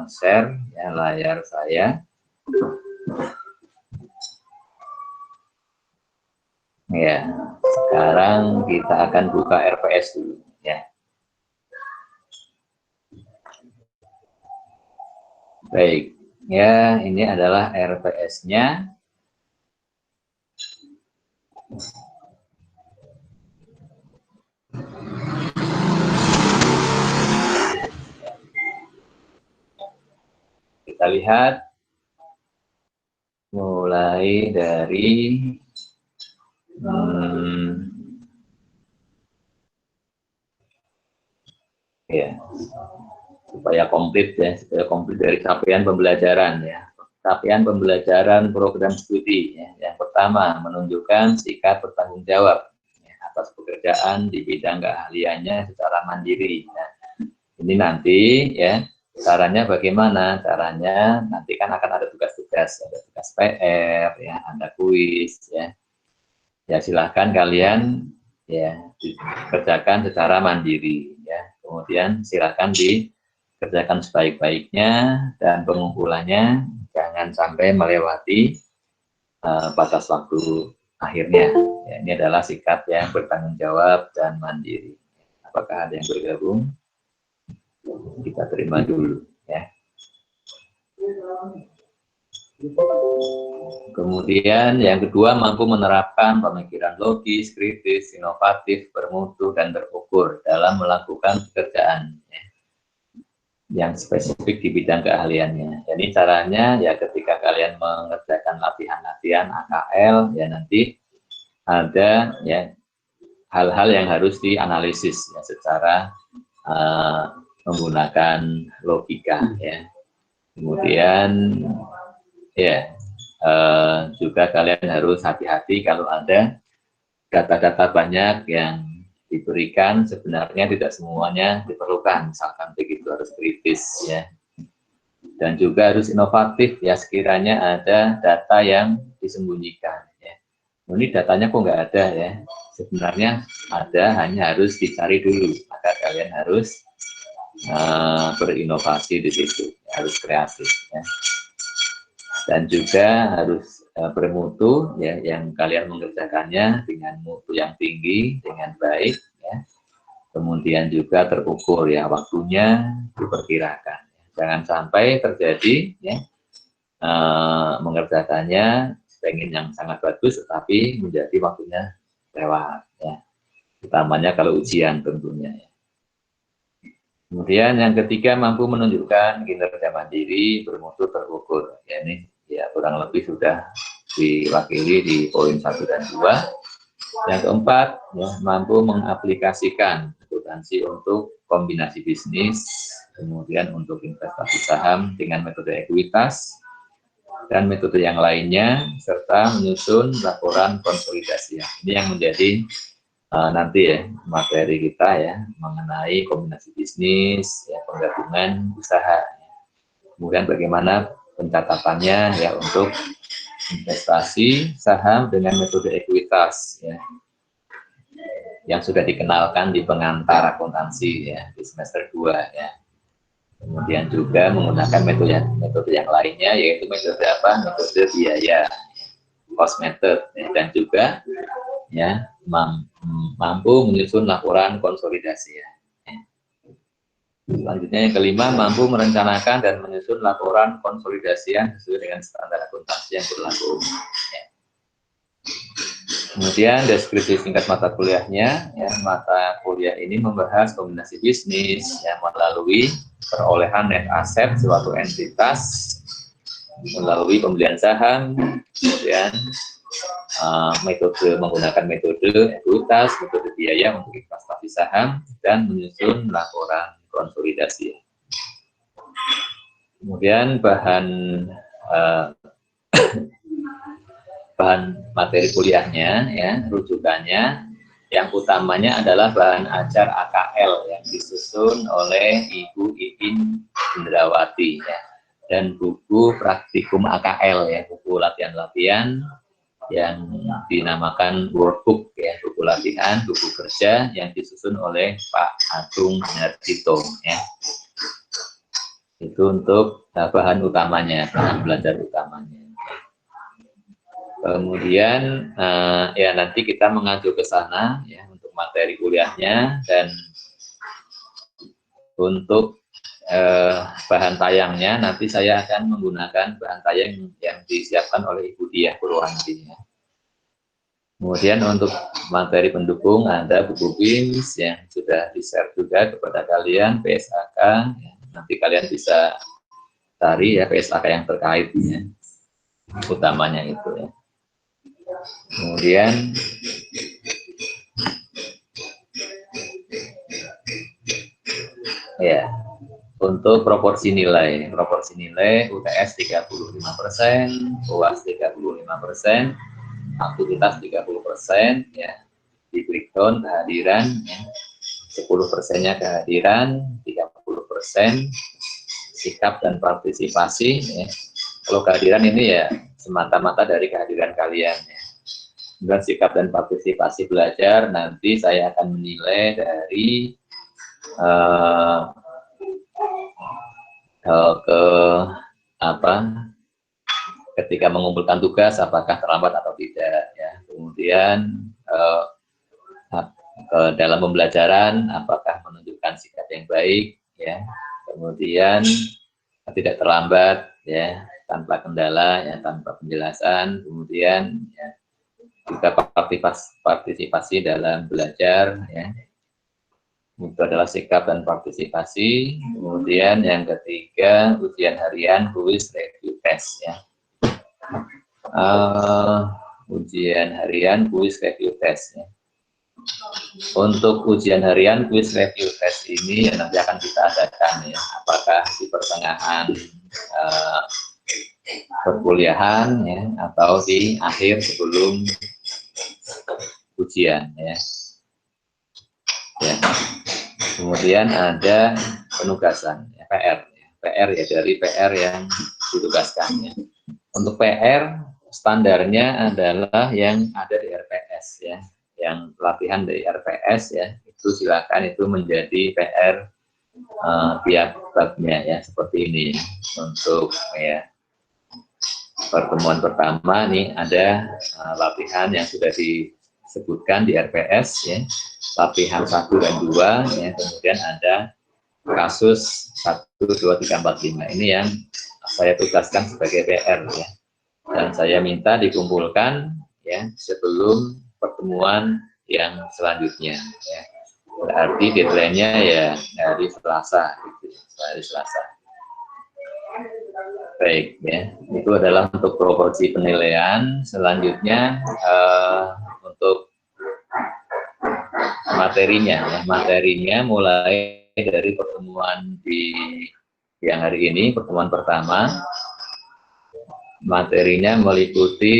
share ya layar saya. Ya, sekarang kita akan buka RPS dulu ya. Baik, ya ini adalah RPS-nya. Kita lihat mulai dari ya, supaya komplit ya, supaya komplit dari capaian pembelajaran ya. Capaian pembelajaran program studi ya. Yang pertama, menunjukkan sikap bertanggung jawab ya, atas pekerjaan di bidang keahliannya secara mandiri ya. Ini nanti ya, caranya bagaimana? Caranya nanti kan akan ada tugas-tugas, ada tugas PR ya, ada kuis ya. Ya silahkan kalian ya dikerjakan secara mandiri ya. Kemudian silahkan dikerjakan sebaik-baiknya dan pengumpulannya jangan sampai melewati batas waktu akhirnya. Ya, ini adalah sikap yang bertanggung jawab dan mandiri. Apakah ada yang bergabung? Kita terima dulu ya. Kemudian yang kedua, mampu menerapkan pemikiran logis, kritis, inovatif, bermutu, dan terukur dalam melakukan pekerjaan ya, yang spesifik di bidang keahliannya. Jadi caranya ya ketika kalian mengerjakan latihan-latihan AKL ya nanti ada ya hal-hal yang harus dianalisis ya, secara menggunakan logika ya. Kemudian ya juga kalian harus hati-hati kalau ada data-data banyak yang diberikan sebenarnya tidak semuanya diperlukan, misalkan begitu harus kritis ya. Dan juga harus inovatif ya, sekiranya ada data yang disembunyikan ya. Ini datanya kok nggak ada ya, sebenarnya ada, hanya harus dicari dulu, maka kalian harus berinovasi di situ, harus kreatif ya. Dan juga harus bermutu ya, yang kalian mengerjakannya dengan mutu yang tinggi, dengan baik ya. Kemudian juga terukur ya, waktunya diperkirakan. Jangan sampai terjadi ya mengerjakannya pengen yang sangat bagus tetapi menjadi waktunya lewat ya. Utamanya kalau ujian tentunya ya. Kemudian yang ketiga, mampu menunjukkan kinerja mandiri, bermutu, terukur. Ya, ini ya kurang lebih sudah diwakili di poin 1 dan 2. Yang keempat, ya, mampu mengaplikasikan akuntansi untuk kombinasi bisnis, kemudian untuk investasi saham dengan metode ekuitas dan metode yang lainnya, serta menyusun laporan konsolidasi. Ini yang menjadi nanti ya materi kita ya mengenai kombinasi bisnis ya, penggabungan usaha. Kemudian bagaimana pencatatannya ya untuk investasi saham dengan metode ekuitas ya, yang sudah dikenalkan di pengantar akuntansi ya di semester 2 ya. Kemudian juga menggunakan metode yang lainnya, yaitu metode apa? Metode biaya, cost method ya, dan juga ya mampu menyusun laporan konsolidasi ya. Selanjutnya yang kelima, mampu merencanakan dan menyusun laporan konsolidasian sesuai dengan standar akuntansi yang berlaku ya. Kemudian deskripsi singkat mata kuliahnya ya, mata kuliah ini membahas kombinasi bisnis yang melalui perolehan net aset suatu entitas melalui pembelian saham, kemudian menggunakan metode ekuitas, metode biaya untuk investasi saham, dan menyusun laporan konsolidasi. Kemudian bahan materi kuliahnya ya, rujukannya yang utamanya adalah bahan ajar AKL yang disusun oleh Ibu Iin Indrawati ya, dan buku praktikum AKL ya, buku latihan-latihan yang dinamakan workbook ya, buku latihan, buku kerja yang disusun oleh Pak Agung Nardito ya. Itu untuk bahan utamanya, bahan belajar utamanya. Kemudian ya nanti kita mengacu ke sana ya untuk materi kuliahnya, dan untuk bahan tayangnya nanti saya akan menggunakan bahan tayang yang disiapkan oleh Ibu Diah Purwanti. Kemudian untuk materi pendukung ada buku BIMS yang sudah di-share juga kepada kalian, PSAK, ya. Nanti kalian bisa cari ya PSAK yang terkait ya, utamanya itu ya. Kemudian ya untuk proporsi nilai UTS 35%, UAS 35%, aktivitas 30% ya, di breakdown kehadiran ya, 10%-nya kehadiran, 30% sikap dan partisipasi ya. Kalau kehadiran ini ya semata-mata dari kehadiran kalian ya. Dan sikap dan partisipasi belajar nanti saya akan menilai dari ke apa, ketika mengumpulkan tugas apakah terlambat atau tidak ya. Kemudian ke dalam pembelajaran apakah menunjukkan sikap yang baik ya. Kemudian tidak terlambat ya, tanpa kendala ya, tanpa penjelasan. Kemudian ya, juga partisipasi dalam belajar ya, itu adalah sikap dan partisipasi. Kemudian yang ketiga ujian harian, kuis, review, tes ya. Ujian harian, kuis, review, tes ya. Untuk ujian harian, kuis, review, tes ini ya, nanti akan kita adakan ya, apakah di pertengahan perkuliahan ya, atau di akhir sebelum ujian ya. Ya. Kemudian ada penugasan ya, PR ya, dari PR yang ditugaskan ya. Untuk PR standarnya adalah yang ada di RPS ya, yang pelatihan dari RPS ya, itu silakan itu menjadi PR tiap babnya ya, seperti ini ya. Untuk ya pertemuan pertama nih ada latihan yang sudah disebutkan di RPS ya, latihan 1 dan 2 ya, kemudian ada kasus 1, 2, 3, 4, 5 ini yang saya tugaskan sebagai PR ya, dan saya minta dikumpulkan ya sebelum pertemuan yang selanjutnya ya. Berarti deadline-nya ya hari Selasa gitu, hari Selasa. Baik ya, itu adalah untuk proporsi penilaian. Selanjutnya untuk materinya ya, materinya mulai dari pertemuan di yang hari ini, pertemuan pertama, materinya meliputi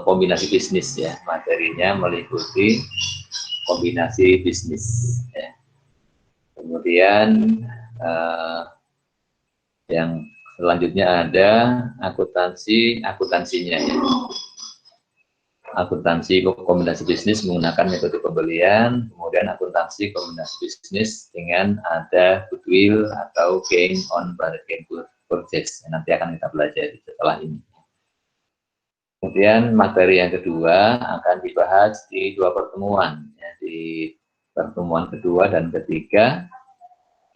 kombinasi bisnis ya, materinya meliputi kombinasi bisnis ya. Kemudian yang selanjutnya ada akuntansinya ya. Akuntansi kombinasi bisnis menggunakan metode pembelian, kemudian akuntansi kombinasi bisnis dengan ada goodwill atau gain on bargain purchase. Nanti akan kita pelajari setelah ini. Kemudian materi yang kedua akan dibahas di 2 pertemuan, ya, di pertemuan kedua dan ketiga.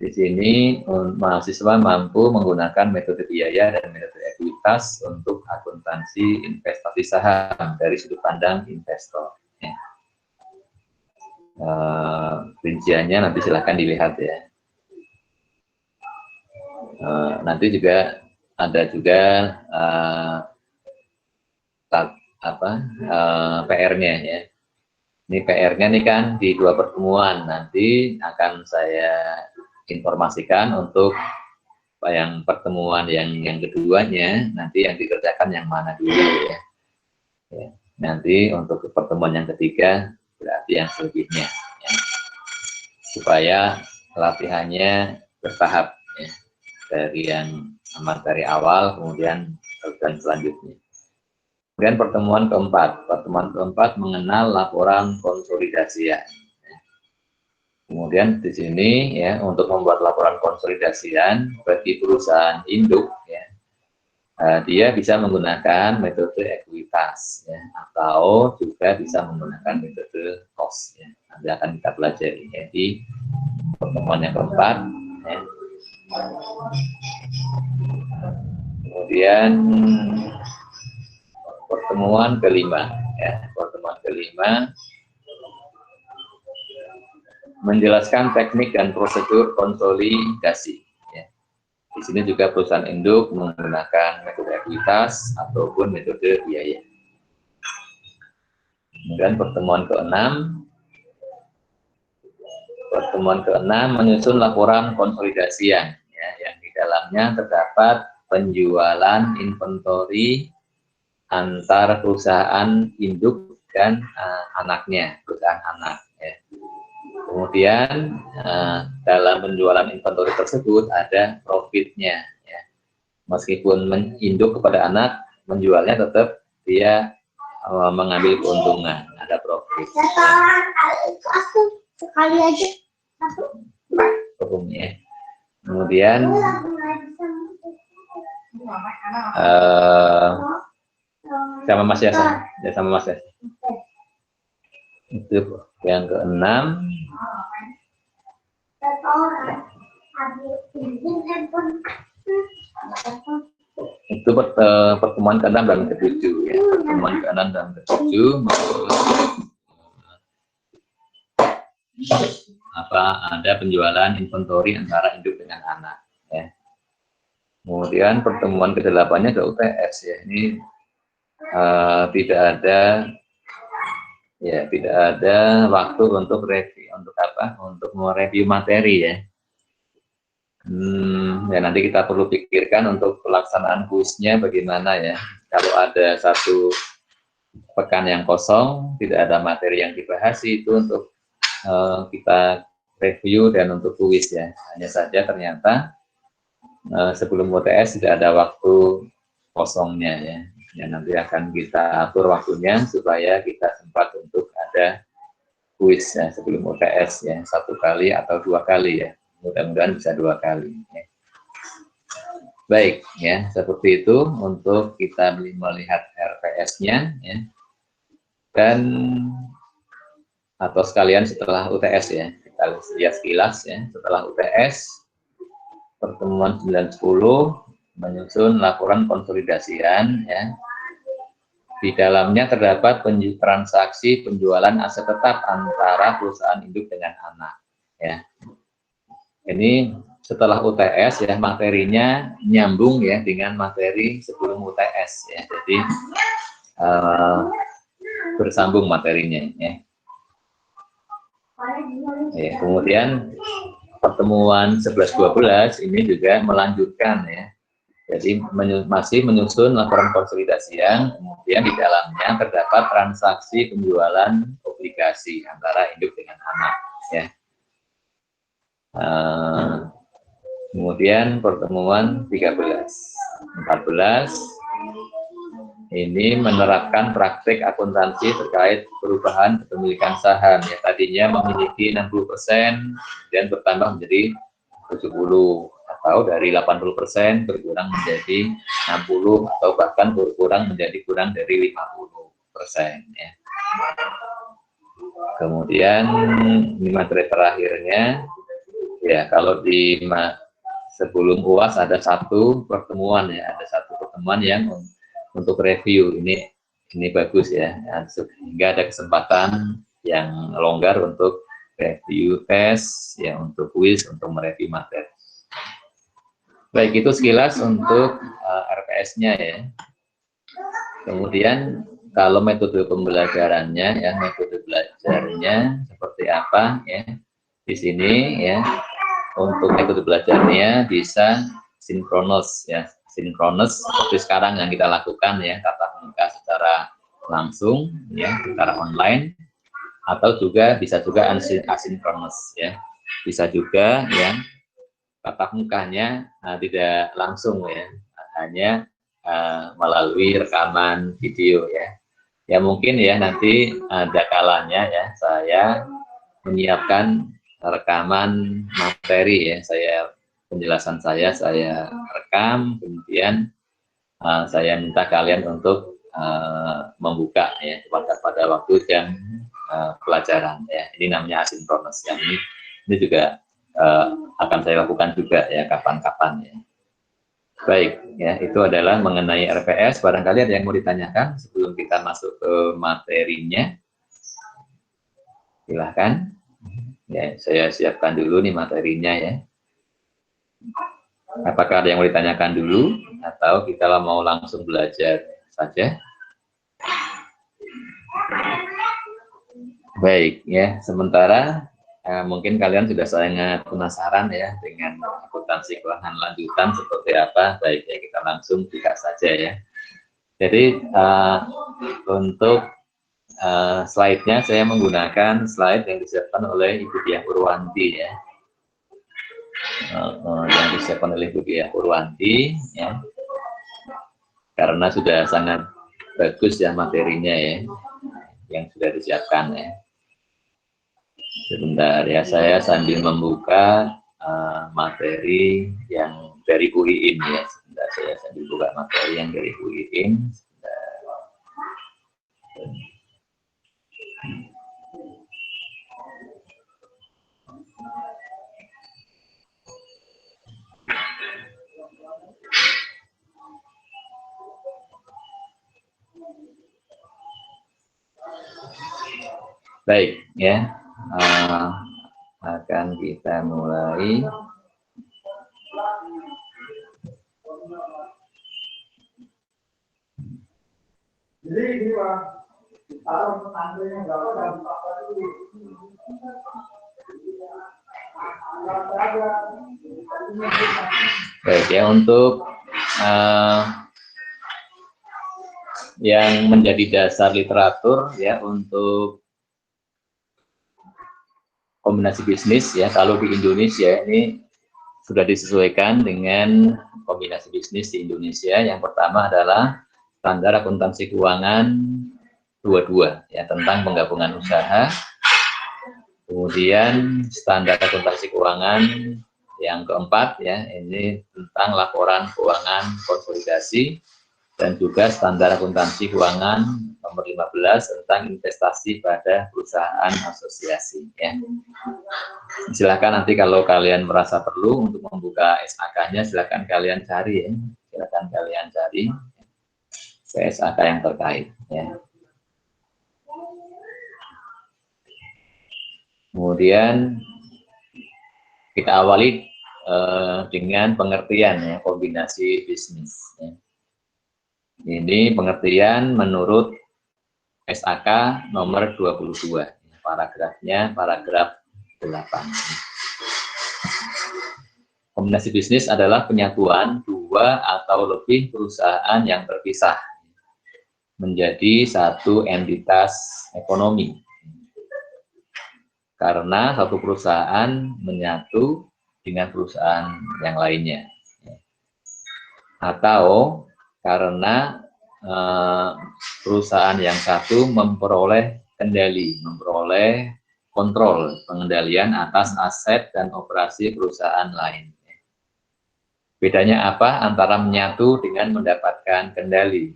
Di sini mahasiswa mampu menggunakan metode biaya dan metode ekuitas untuk akuntansi investasi saham dari sudut pandang investor. Ya. Rinciannya nanti silahkan dilihat ya. Nanti juga ada juga PR-nya ya. Ini PR-nya nih kan di 2 pertemuan, nanti akan saya informasikan untuk yang pertemuan yang keduanya, nanti yang dikerjakan yang mana dulu ya. Ya. Nanti untuk pertemuan yang ketiga berarti yang selebihnya ya. Supaya latihannya bertahap ya. Dari yang materi awal kemudian dan selanjutnya. Kemudian pertemuan keempat mengenal laporan konsolidasian. Kemudian di sini ya untuk membuat laporan konsolidasian bagi perusahaan induk ya, dia bisa menggunakan metode ekuitas ya, atau juga bisa menggunakan metode cost ya. Nanti akan kita pelajari ya, di pertemuan yang keempat ya. Kemudian pertemuan kelima ya, pertemuan kelima menjelaskan teknik dan prosedur konsolidasi. Ya. Di sini juga perusahaan induk menggunakan metode ekuitas ataupun metode biaya. Kemudian pertemuan keenam menyusun laporan konsolidasian, ya, yang di dalamnya terdapat penjualan inventory antar perusahaan induk dan anaknya, perusahaan anak. Ya. Kemudian dalam penjualan inventory tersebut ada profitnya, ya. Meskipun induk kepada anak, menjualnya tetap dia mengambil keuntungan, ada profit. Sekali aja. Ya. Kemudian sama Mas Yasa, ya sama Mas Yasa. Itu yang keenam. Itu pertemuan ke-6 dan ke-7 ya. Pertemuan ke-6 dan ke-7 ada penjualan inventory antara induk dengan anak ya. Kemudian pertemuan ke-8-nya ke UTS ya. Ini tidak ada waktu untuk review, untuk mereview materi ya. Ya nanti kita perlu pikirkan untuk pelaksanaan kuisnya bagaimana ya. Kalau ada satu pekan yang kosong, tidak ada materi yang dibahas, itu untuk kita review dan untuk kuis ya. Hanya saja ternyata sebelum UTS tidak ada waktu kosongnya ya. Ya nanti akan kita atur waktunya supaya kita sempat untuk ada kuis ya sebelum UTS ya, 1 kali atau 2 kali ya. Mudah-mudahan bisa 2 kali. Ya. Baik, ya seperti itu untuk kita melihat RPS-nya, ya. Dan atau sekalian setelah UTS ya, kita lihat sekilas ya. Setelah UTS, pertemuan 9-10 menyusun laporan konsolidasian, ya. Di dalamnya terdapat transaksi penjualan aset tetap antara perusahaan induk dengan anak, ya. Ini setelah UTS ya, materinya nyambung ya dengan materi sebelum UTS ya. Jadi bersambung materinya ya. Kemudian pertemuan 11-12 ini juga melanjutkan ya. Jadi masih menyusun laporan konsolidasian, kemudian di dalamnya terdapat transaksi penjualan obligasi antara induk dengan anak ya. Kemudian pertemuan 13-14 ini menerapkan praktik akuntansi terkait perubahan kepemilikan saham ya, tadinya memiliki 60% dan bertambah menjadi 70, atau dari 80% berkurang menjadi 60, atau bahkan berkurang menjadi kurang dari 50% ya. Kemudian ini materi terakhirnya ya, kalau di sebelum UAS ada satu pertemuan ya, ada satu pertemuan yang untuk review. Ini bagus ya, sehingga ada kesempatan yang longgar untuk review tes ya, untuk kuis, untuk mereview materi. Baik, itu sekilas untuk RPS-nya ya. Kemudian kalau metode pembelajarannya ya, metode belajarnya seperti apa ya. Di sini ya, untuk metode belajarnya bisa sinkronus ya, sinkronus seperti sekarang yang kita lakukan ya, tatap muka secara langsung ya, secara online, atau juga bisa juga asinkronus ya, bisa juga ya tatap mukanya tidak langsung ya, hanya melalui rekaman video ya. Ya mungkin ya nanti ada kalanya ya saya menyiapkan rekaman materi ya, penjelasan saya rekam, kemudian saya minta kalian untuk membuka ya pada waktu jam pelajaran ya. Ini namanya asinkronus ya. Ini juga akan saya lakukan juga ya kapan-kapan ya. Baik ya, itu adalah mengenai RPS. Barangkali ada yang mau ditanyakan sebelum kita masuk ke materinya. Silahkan. Ya, saya siapkan dulu nih materinya ya. Apakah ada yang mau ditanyakan dulu atau kita mau langsung belajar saja? Baik ya, sementara mungkin kalian sudah sangat penasaran ya dengan akuntansi keuangan lanjutan seperti apa. Baik ya, kita langsung buka saja ya. Jadi untuk slide-nya saya menggunakan slide yang disiapkan oleh Ibu Diah Purwanti ya. Yang disiapkan oleh Ibu Diah Purwanti ya. Karena sudah sangat bagus ya materinya ya yang sudah disiapkan ya. Sebentar ya, saya sambil membuka materi yang dari Bu Iin ya. Sebentar, saya sambil buka materi yang dari Bu Iin. Baik ya, akan kita mulai. Baik ya, untuk yang menjadi dasar literatur ya untuk kombinasi bisnis ya, kalau di Indonesia ini sudah disesuaikan dengan kombinasi bisnis di Indonesia. Yang pertama adalah standar akuntansi keuangan 22 ya, tentang penggabungan usaha. Kemudian standar akuntansi keuangan yang keempat ya, ini tentang laporan keuangan konsolidasi, dan juga standar akuntansi keuangan nomor 15 tentang investasi pada perusahaan asosiasi ya. Silakan nanti kalau kalian merasa perlu untuk membuka SAK-nya, silakan kalian cari ya. Silakan kalian cari SAK yang terkait ya. Kemudian kita awali dengan pengertian ya, kombinasi bisnis ya. Ini pengertian menurut SAK nomor 22, paragrafnya paragraf 8. Kombinasi bisnis adalah penyatuan dua atau lebih perusahaan yang terpisah menjadi satu entitas ekonomi. Karena satu perusahaan menyatu dengan perusahaan yang lainnya. Atau karena perusahaan yang satu memperoleh kendali, memperoleh kontrol pengendalian atas aset dan operasi perusahaan lain. Bedanya apa antara menyatu dengan mendapatkan kendali?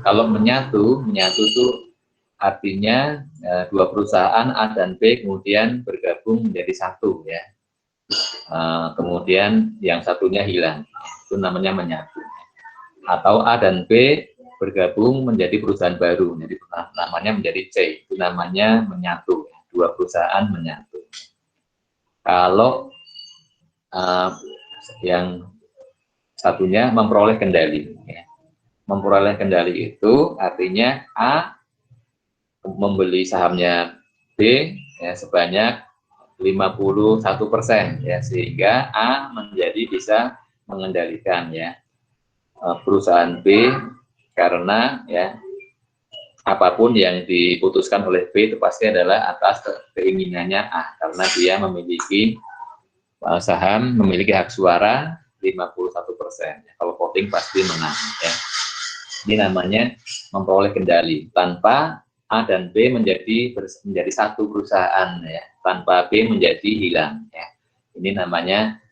Kalau menyatu itu artinya dua perusahaan A dan B kemudian bergabung menjadi satu ya. Kemudian yang satunya hilang, itu namanya menyatu. Atau A dan B bergabung menjadi perusahaan baru, jadi namanya menjadi C, itu namanya menyatu, dua perusahaan menyatu. Kalau yang satunya memperoleh kendali ya. Memperoleh kendali itu artinya A membeli sahamnya B ya, sebanyak 51% ya, sehingga A menjadi bisa mengendalikan ya perusahaan B, karena ya apapun yang diputuskan oleh B itu pasti adalah atas keinginannya A, karena dia memiliki saham, memiliki hak suara 51%. Kalau voting pasti menang ya. Ini namanya memperoleh kendali tanpa A dan B menjadi satu perusahaan ya, tanpa B menjadi hilang ya. Ini namanya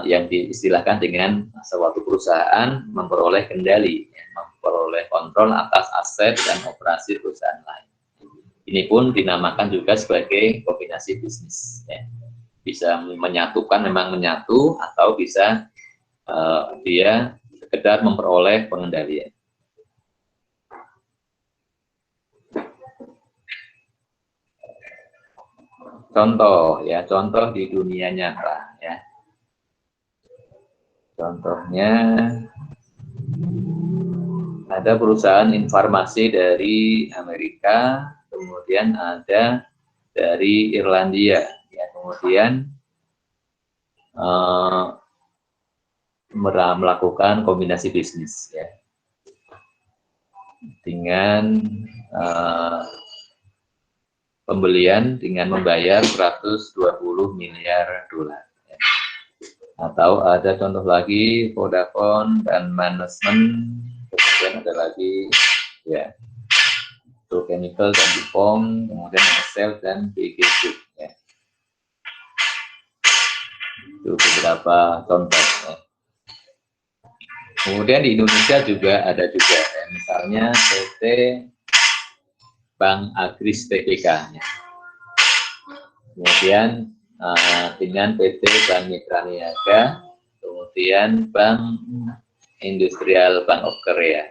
yang diistilahkan dengan suatu perusahaan memperoleh kendali, ya, memperoleh kontrol atas aset dan operasi perusahaan lain. Ini pun dinamakan juga sebagai kombinasi bisnis ya. Bisa menyatukan, memang menyatu, atau bisa dia sekedar memperoleh pengendalian. Contoh ya, contoh di dunia nyata ya. Contohnya ada perusahaan informasi dari Amerika, kemudian ada dari Irlandia, ya, kemudian melakukan kombinasi bisnis ya, dengan pembelian dengan membayar 120 miliar dolar. Ya. Atau ada contoh lagi Vodafone dan Management, kemudian ada lagi ya Chemical dan Dupont, kemudian Excel dan BG Group. Ya. Itu beberapa contoh. Ya. Kemudian di Indonesia juga ada juga, ya, misalnya PT Bank Agris Tbk. Ya. Kemudian dengan PT Bank Mitra Niaga, kemudian Bank Industrial Bank of Korea,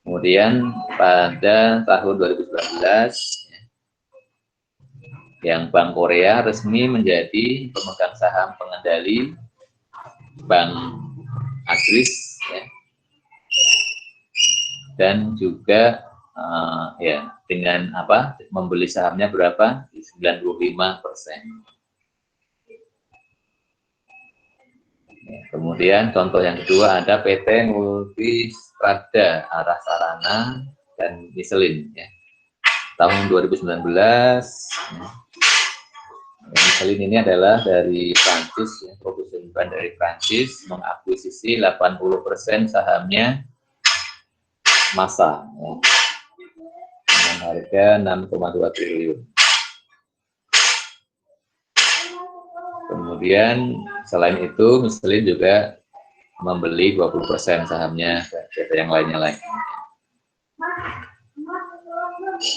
Kemudian pada tahun 2019, yang Bank Korea resmi menjadi pemegang saham pengendali Bank Agris, ya. Dan juga ya dengan membeli sahamnya berapa? 95%. Ya, kemudian contoh yang kedua ada PT Multistrada Arah Sarana dan Michelin ya. Tahun 2019 ya. Michelin ini adalah dari Prancis ya, produsen ban dari Prancis, mengakuisisi 80% sahamnya Masa ya, dengan harga 6,2 triliun. Kemudian selain itu Michelin juga membeli 20% sahamnya PT yang lainnya lagi.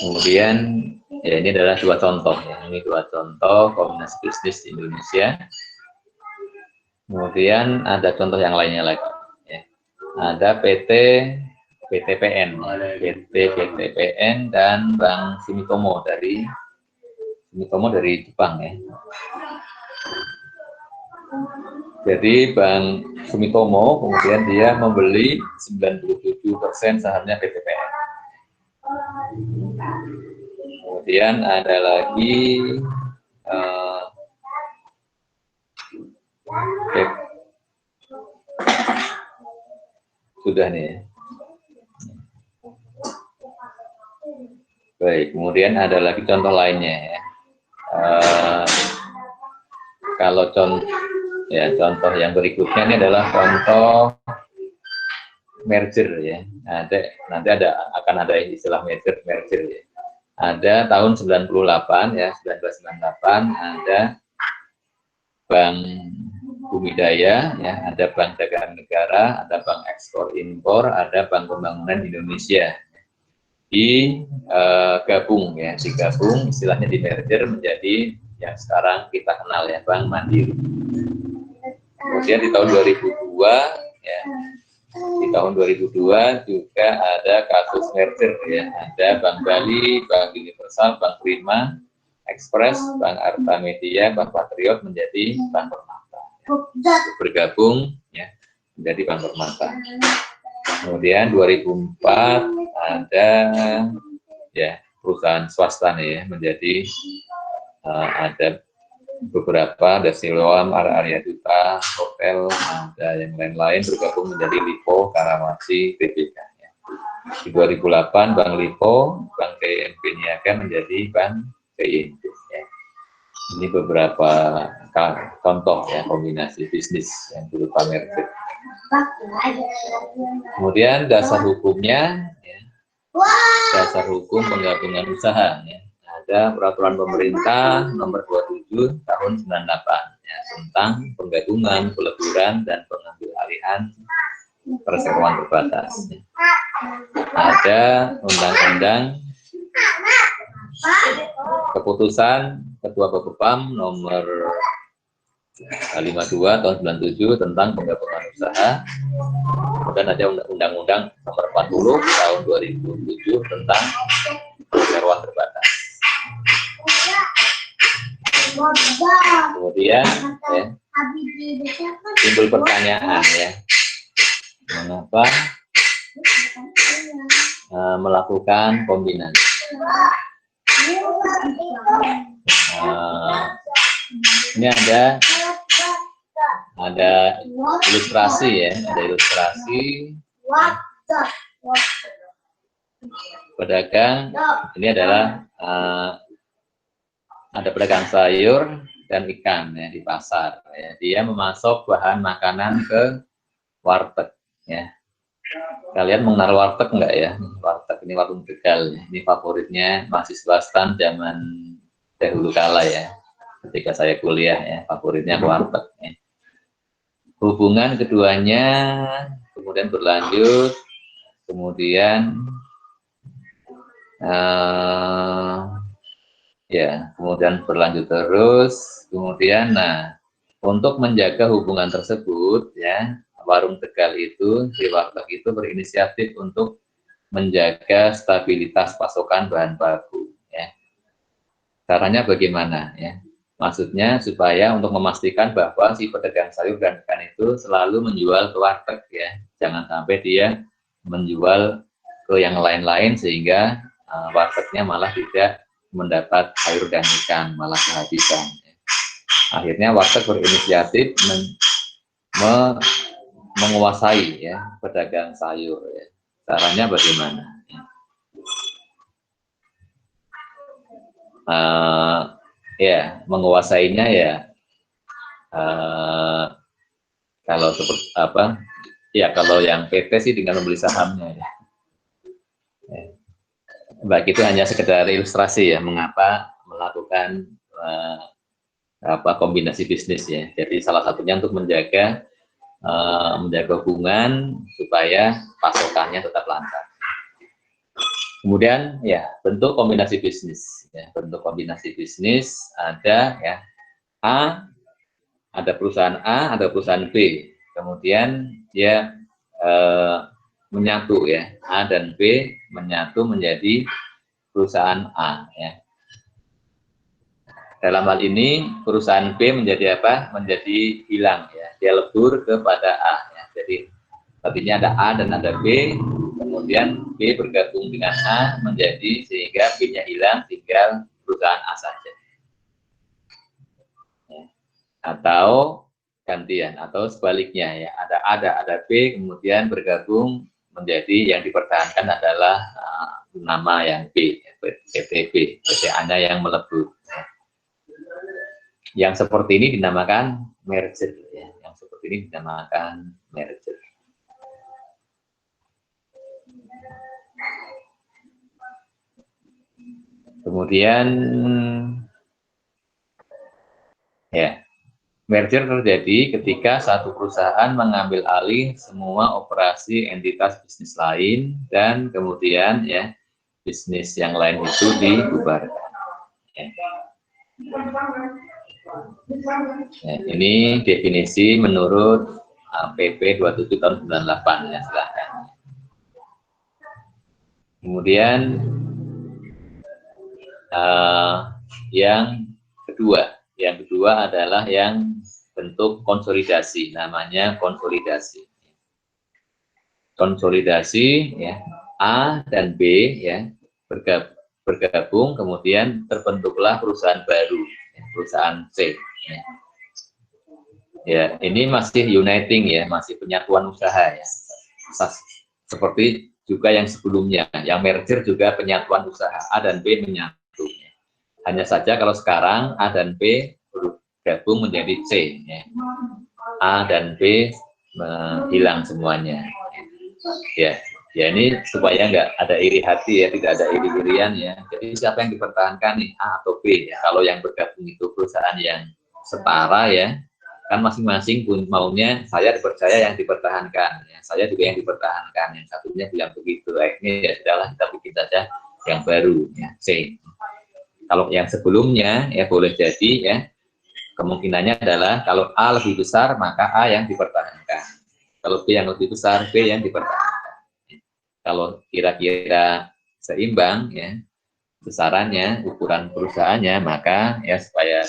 Kemudian ya ini adalah dua contoh ya, ini dua contoh kombinasi bisnis di Indonesia. Kemudian ada contoh yang lainnya lagi ya. Ada PT PTPN dan Bank Sumitomo dari Jepang ya. Jadi Bank Sumitomo kemudian dia membeli 97% sahamnya PTPN. Kemudian ada lagi sudah nih ya. Baik, kemudian ada lagi contoh lainnya ya. Kalau contoh yang berikutnya ini adalah contoh merger ya. Nanti akan ada istilah merger ya. Ada tahun 98 ya, 1998 ada Bank Bumidaya ya, ada Bank Dagangan Negara, ada Bank Ekspor Impor, ada Bank Pembangunan Indonesia. Digabung ya, istilahnya di merger menjadi yang sekarang kita kenal ya, Bank Mandiri. Kemudian di tahun 2002 ya, juga ada kasus merger ya, ada Bank Bali, Bank Universal, Bank Prima, Express, Bank Arta Media, Bank Patriot menjadi Bank Permata. Ya. Bergabung ya menjadi Bank Permata. Kemudian 2004 ada ya perusahaan swasta nih ya, menjadi ada beberapa, ada Siloam, Arya Duta, Hotel, ada yang lain-lain bergabung menjadi Lipo Karawasi Tbk. Ya. Di 2008 Bank Lipo, Bank TNP Niaga menjadi Bank TNP. Ya. Ini beberapa contoh ya kombinasi bisnis yang berupa merger. Kemudian dasar hukumnya ya, dasar hukum penggabungan usaha ya. Ada peraturan pemerintah nomor 27 tahun 98 ya, tentang penggabungan, peleburan dan pengambil alihan perseroan terbatas. Ya. Ada undang-undang keputusan Ketua Bapepam nomor 52 tahun 97 tentang penggabungan usaha. Kemudian ada undang-undang nomor 40 tahun 2007 tentang perseroan terbatas. Kemudian ya, timbul pertanyaan ya, mengapa melakukan kombinasi? Ini ada ilustrasi ya, ada ilustrasi pedagang. Ini adalah ada pedagang sayur dan ikan ya di pasar ya. Dia memasok bahan makanan ke warteg ya. Kalian mengenal warteg enggak ya? Warteg ini warung Tegal ya. Ini favoritnya mahasiswa STAN zaman dahulu kala ya. Ketika saya kuliah ya, favoritnya warteg ya. Hubungan keduanya kemudian berlanjut, kemudian ya, kemudian berlanjut terus, kemudian nah untuk menjaga hubungan tersebut ya, warung Tegal itu, si warteg itu berinisiatif untuk menjaga stabilitas pasokan bahan baku ya. Caranya bagaimana ya? Maksudnya supaya untuk memastikan bahwa si pedagang sayur dan ikan itu selalu menjual ke warteg ya, jangan sampai dia menjual ke yang lain-lain sehingga wartegnya malah tidak mendapat sayur dan ikan, malah kehabisan. Akhirnya warteg berinisiatif menguasai ya pedagang sayur. Ya. Caranya bagaimana? Ya, menguasainya ya kalau seperti apa? Ya kalau yang PT sih dengan membeli sahamnya ya. Baik, itu hanya sekedar ilustrasi ya mengapa melakukan kombinasi bisnis ya. Jadi salah satunya untuk menjaga hubungan supaya pasokannya tetap lancar. Kemudian ya bentuk kombinasi bisnis ya, bentuk kombinasi bisnis ada ya ada perusahaan A, ada perusahaan B, kemudian dia menyatu ya, A dan B menyatu menjadi perusahaan A ya. Dalam hal ini perusahaan B menjadi apa? Menjadi hilang ya, dia lebur kepada A ya. Jadi tadinya ada A dan ada B, kemudian B bergabung dengan A menjadi sehingga B-nya hilang, tinggal perusahaan A saja. Ya. Atau gantian atau sebaliknya ya, ada B kemudian bergabung menjadi yang dipertahankan adalah nama yang B, PT B, PT A-nya yang melebur. Yang seperti ini dinamakan merger ya. Yang seperti ini dinamakan merger. Kemudian ya, merger terjadi ketika satu perusahaan mengambil alih semua operasi entitas bisnis lain dan kemudian ya bisnis yang lain itu dibubarkan. Ya. Ya, ini definisi menurut PP 27 tahun 98 ya, silahkan. Kemudian yang kedua adalah yang bentuk konsolidasi, namanya konsolidasi. Konsolidasi ya, A dan B ya bergabung kemudian terbentuklah perusahaan baru, ya, perusahaan C. Ya, ini masih uniting ya, masih penyatuan usaha ya. Seperti juga yang sebelumnya, yang merger juga penyatuan usaha, A dan B menyatu. Hanya saja kalau sekarang A dan B bergabung menjadi C. Ya. A dan B hilang semuanya. Ya. Ya ini supaya nggak ada iri hati ya, tidak ada iri-irian ya. Jadi siapa yang dipertahankan nih, A atau B ya. Kalau yang bergabung itu perusahaan yang setara ya, kan masing-masing pun maunya saya dipercaya yang dipertahankan, ya. Saya juga yang dipertahankan. Yang satunya bilang begitu, ini ya sudahlah kita bikin saja yang baru ya, C. Kalau yang sebelumnya ya boleh jadi ya, kemungkinannya adalah kalau A lebih besar maka A yang dipertahankan. Kalau B yang lebih besar, B yang dipertahankan. Kalau kira-kira seimbang ya besarannya, ukuran perusahaannya, maka ya supaya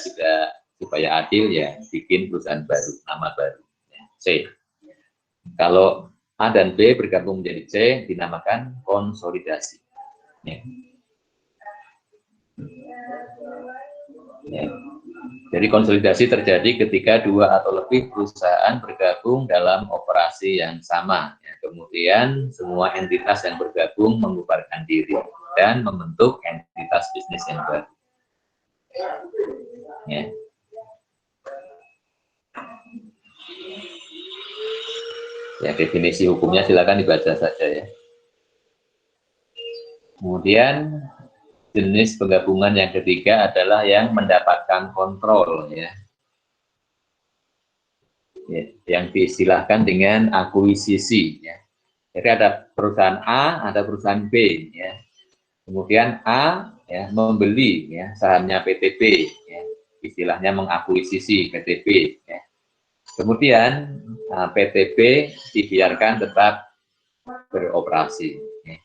adil ya bikin perusahaan baru, nama baru ya, C. Kalau A dan B bergabung menjadi C dinamakan konsolidasi ya. Ya. Jadi konsolidasi terjadi ketika dua atau lebih perusahaan bergabung dalam operasi yang sama. Ya. Kemudian semua entitas yang bergabung membubarkan diri dan membentuk entitas bisnis yang baru. Ya. Ya, definisi hukumnya silakan dibaca saja ya. Kemudian jenis penggabungan yang ketiga adalah yang mendapatkan kontrol ya. Yang diistilahkan dengan akuisisi ya. Jadi ada perusahaan A, ada perusahaan B ya. Kemudian A ya membeli ya sahamnya PTB ya. Istilahnya mengakuisisi PTB ya. Kemudian PTB dibiarkan tetap beroperasi ya.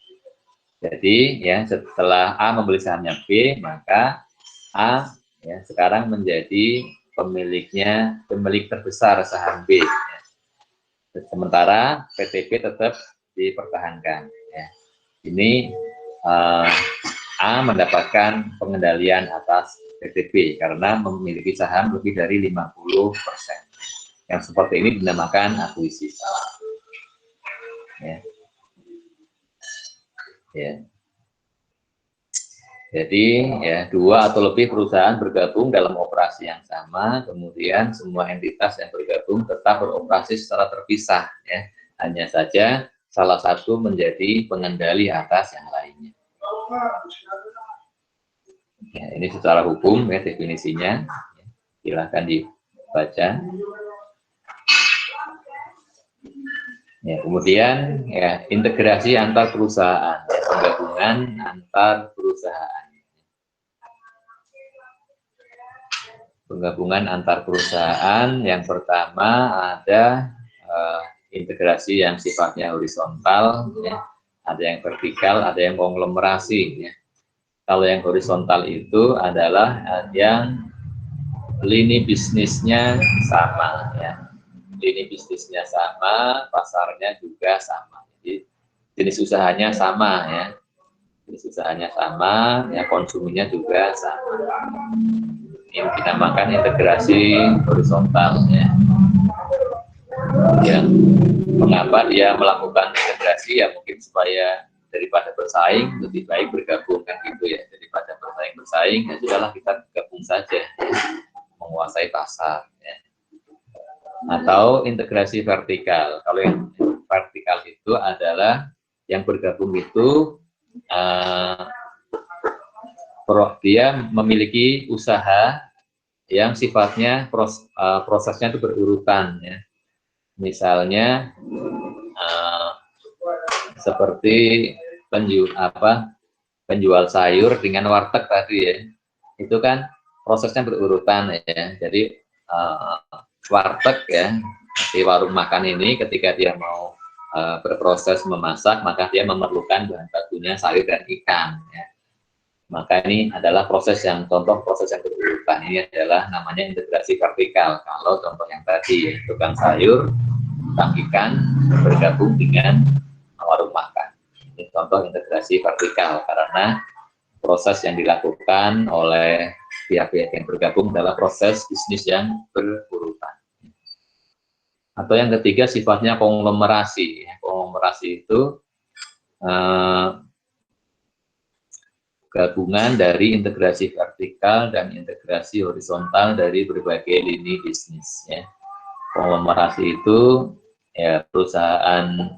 Jadi ya setelah A membeli sahamnya B, maka A ya sekarang menjadi pemilik terbesar saham B ya. Sementara PTB tetap dipertahankan ya. Ini A mendapatkan pengendalian atas PTB karena memiliki saham lebih dari 50%. Yang seperti ini dinamakan akuisisi ya. Ya. Jadi ya dua atau lebih perusahaan bergabung dalam operasi yang sama, kemudian semua entitas yang bergabung tetap beroperasi secara terpisah ya. Hanya saja salah satu menjadi pengendali atas yang lainnya. Ya, ini secara hukum ya definisinya. Silahkan dibaca. Ya, kemudian ya integrasi antar perusahaan, ya, penggabungan antar perusahaan. Penggabungan antar perusahaan yang pertama ada integrasi yang sifatnya horizontal, ya. Ada yang vertikal, ada yang konglomerasi. Ya. Kalau yang horizontal itu adalah yang lini bisnisnya sama, ya. Lini bisnisnya sama, pasarnya juga sama. Jadi jenis usahanya sama ya. Jenis usahanya sama, ya konsumennya juga sama. Ini dinamakan integrasi horizontal ya. Ya. Mengapa dia melakukan integrasi ya mungkin supaya daripada bersaing lebih baik bergabung kan gitu ya. Daripada bersaing ya sudahlah kita gabung saja menguasai pasar ya. Atau integrasi vertikal. Kalau yang vertikal itu adalah yang bergabung itu dia memiliki usaha yang sifatnya prosesnya itu berurutan ya. Misalnya seperti penjual sayur dengan warteg tadi ya. Itu kan prosesnya berurutan ya. Jadi warteg ya, di warung makan ini ketika dia mau berproses memasak, maka dia memerlukan bahan bakunya sayur dan ikan ya. Maka ini adalah contoh proses yang berurutan. Ini adalah namanya integrasi vertikal. Kalau contoh yang tadi tukang sayur, tukang ikan bergabung dengan warung makan. Ini contoh integrasi vertikal karena proses yang dilakukan oleh pihak-pihak yang bergabung adalah proses bisnis yang berurutan. Atau yang ketiga sifatnya konglomerasi. Konglomerasi itu gabungan dari integrasi vertikal dan integrasi horizontal dari berbagai lini bisnis. Ya. Konglomerasi itu ya perusahaan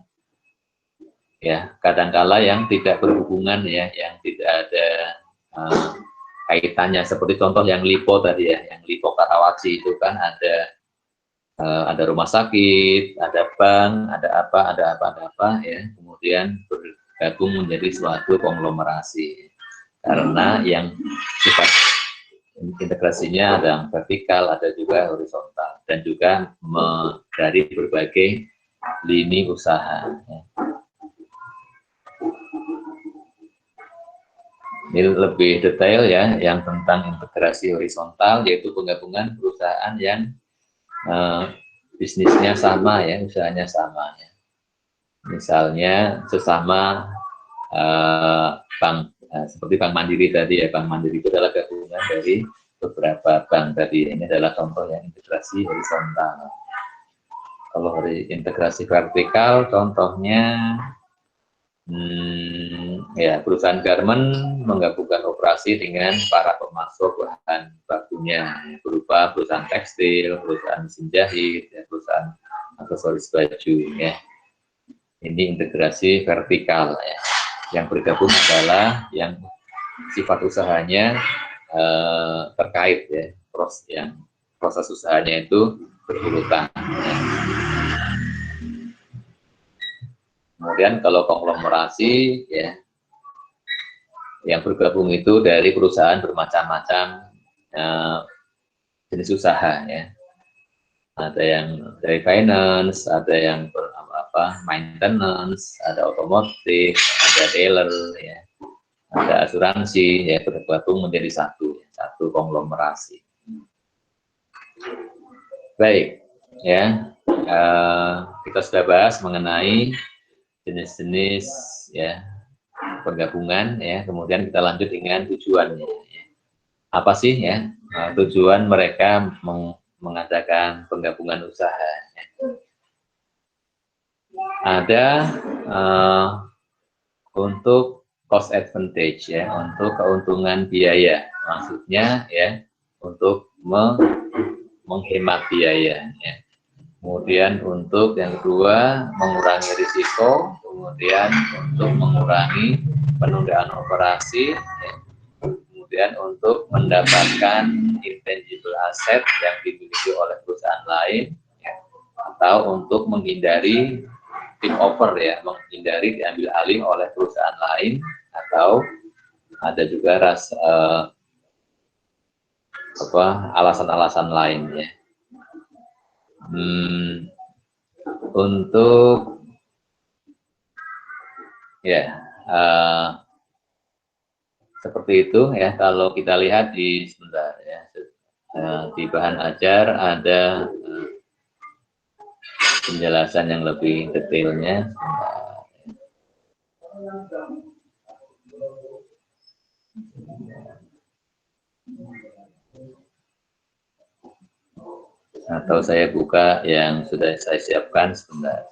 ya kadangkala yang tidak berhubungan ya, yang tidak ada kaitannya, seperti contoh yang lipo tadi ya, yang lipo Karawaci itu kan ada rumah sakit, ada bank, ada apa ya, kemudian bergabung menjadi suatu konglomerasi karena yang sifat integrasinya ada yang vertikal, ada juga horizontal, dan juga dari berbagai lini usaha. Ini lebih detail ya, yang tentang integrasi horizontal, yaitu penggabungan perusahaan yang bisnisnya sama ya, usahanya sama ya. Misalnya sesama bank, seperti Bank Mandiri tadi ya, Bank Mandiri itu adalah gabungan dari beberapa bank tadi. Ini adalah contoh yang integrasi horizontal. Kalau integrasi vertikal, contohnya ya perusahaan garment menggabungkan operasi dengan para pemasok bahan bakunya, berupa perusahaan tekstil, perusahaan mesin jahit, ya, perusahaan aksesoris baju ya. Ini integrasi vertikal ya. Yang bergabung adalah yang sifat usahanya terkait ya, proses usahanya itu berurutan. Ya. Kemudian kalau konglomerasi ya, yang bergabung itu dari perusahaan bermacam-macam jenis usaha ya. Ada yang dari finance, ada yang maintenance, ada otomotif, ada dealer ya, ada asuransi ya, bergabung menjadi satu konglomerasi. Baik ya, kita sudah bahas mengenai jenis-jenis ya penggabungan ya, kemudian kita lanjut dengan tujuannya ya. Apa sih ya tujuan mereka mengadakan penggabungan usaha ya. Ada untuk cost advantage ya, untuk keuntungan biaya, maksudnya ya untuk menghemat biaya ya. Kemudian untuk yang kedua mengurangi risiko, kemudian untuk mengurangi penundaan operasi ya. Kemudian untuk mendapatkan intangible asset yang dimiliki oleh perusahaan lain ya. Atau untuk menghindari take over ya, menghindari diambil alih oleh perusahaan lain, atau ada juga alasan-alasan lain ya. Untuk ya seperti itu ya, kalau kita lihat di sebentar ya, di bahan ajar ada penjelasan yang lebih detailnya. Atau saya buka yang sudah saya siapkan sebentar.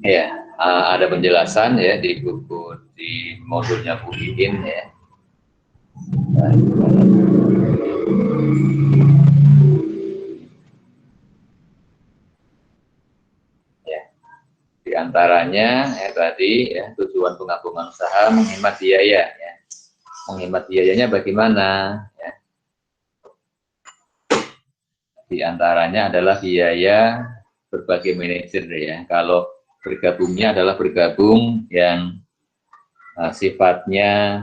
Ya, ada penjelasan ya di buku, di modulnya Bu Iin ya. Ya, di antaranya ya tadi ya, tujuan penggabungan usaha menghemat biaya ya. Menghemat biayanya bagaimana ya? Di antaranya adalah biaya berbagai manajer ya. Kalau bergabungnya adalah bergabung yang sifatnya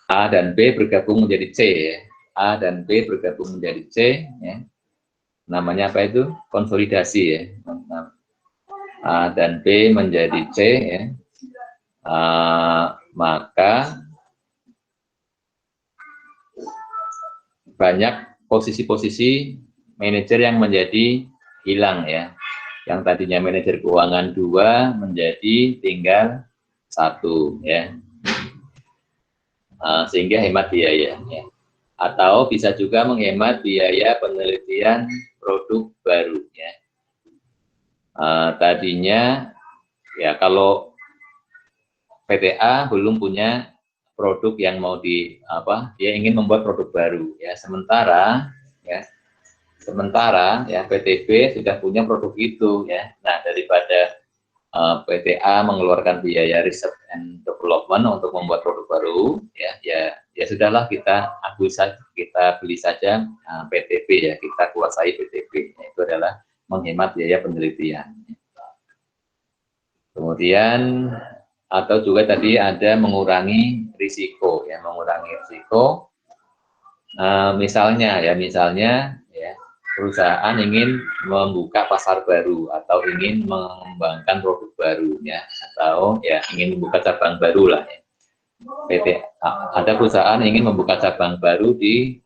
A dan B bergabung menjadi C ya. A dan B bergabung menjadi C ya. Namanya apa itu? Konsolidasi ya. A dan B menjadi C ya. Maka banyak posisi-posisi manajer yang menjadi hilang ya. Yang tadinya manajer keuangan 2 menjadi tinggal 1 ya. Sehingga hemat biaya ya. Atau bisa juga menghemat biaya penelitian produk baru ya. Tadinya ya kalau PTA belum punya produk yang mau dia ingin membuat produk baru ya, sementara PTB sudah punya produk itu ya. Nah, daripada PTA mengeluarkan biaya research and development untuk membuat produk baru ya sudahlah, kita beli saja PTB ya, kita kuasai PTB ya, itu adalah menghemat biaya penelitian. Kemudian atau juga tadi ada mengurangi risiko ya, misalnya perusahaan ingin membuka pasar baru atau ingin mengembangkan produk baru ya, atau ya ingin membuka cabang baru lah ya. Ada perusahaan ingin membuka cabang baru di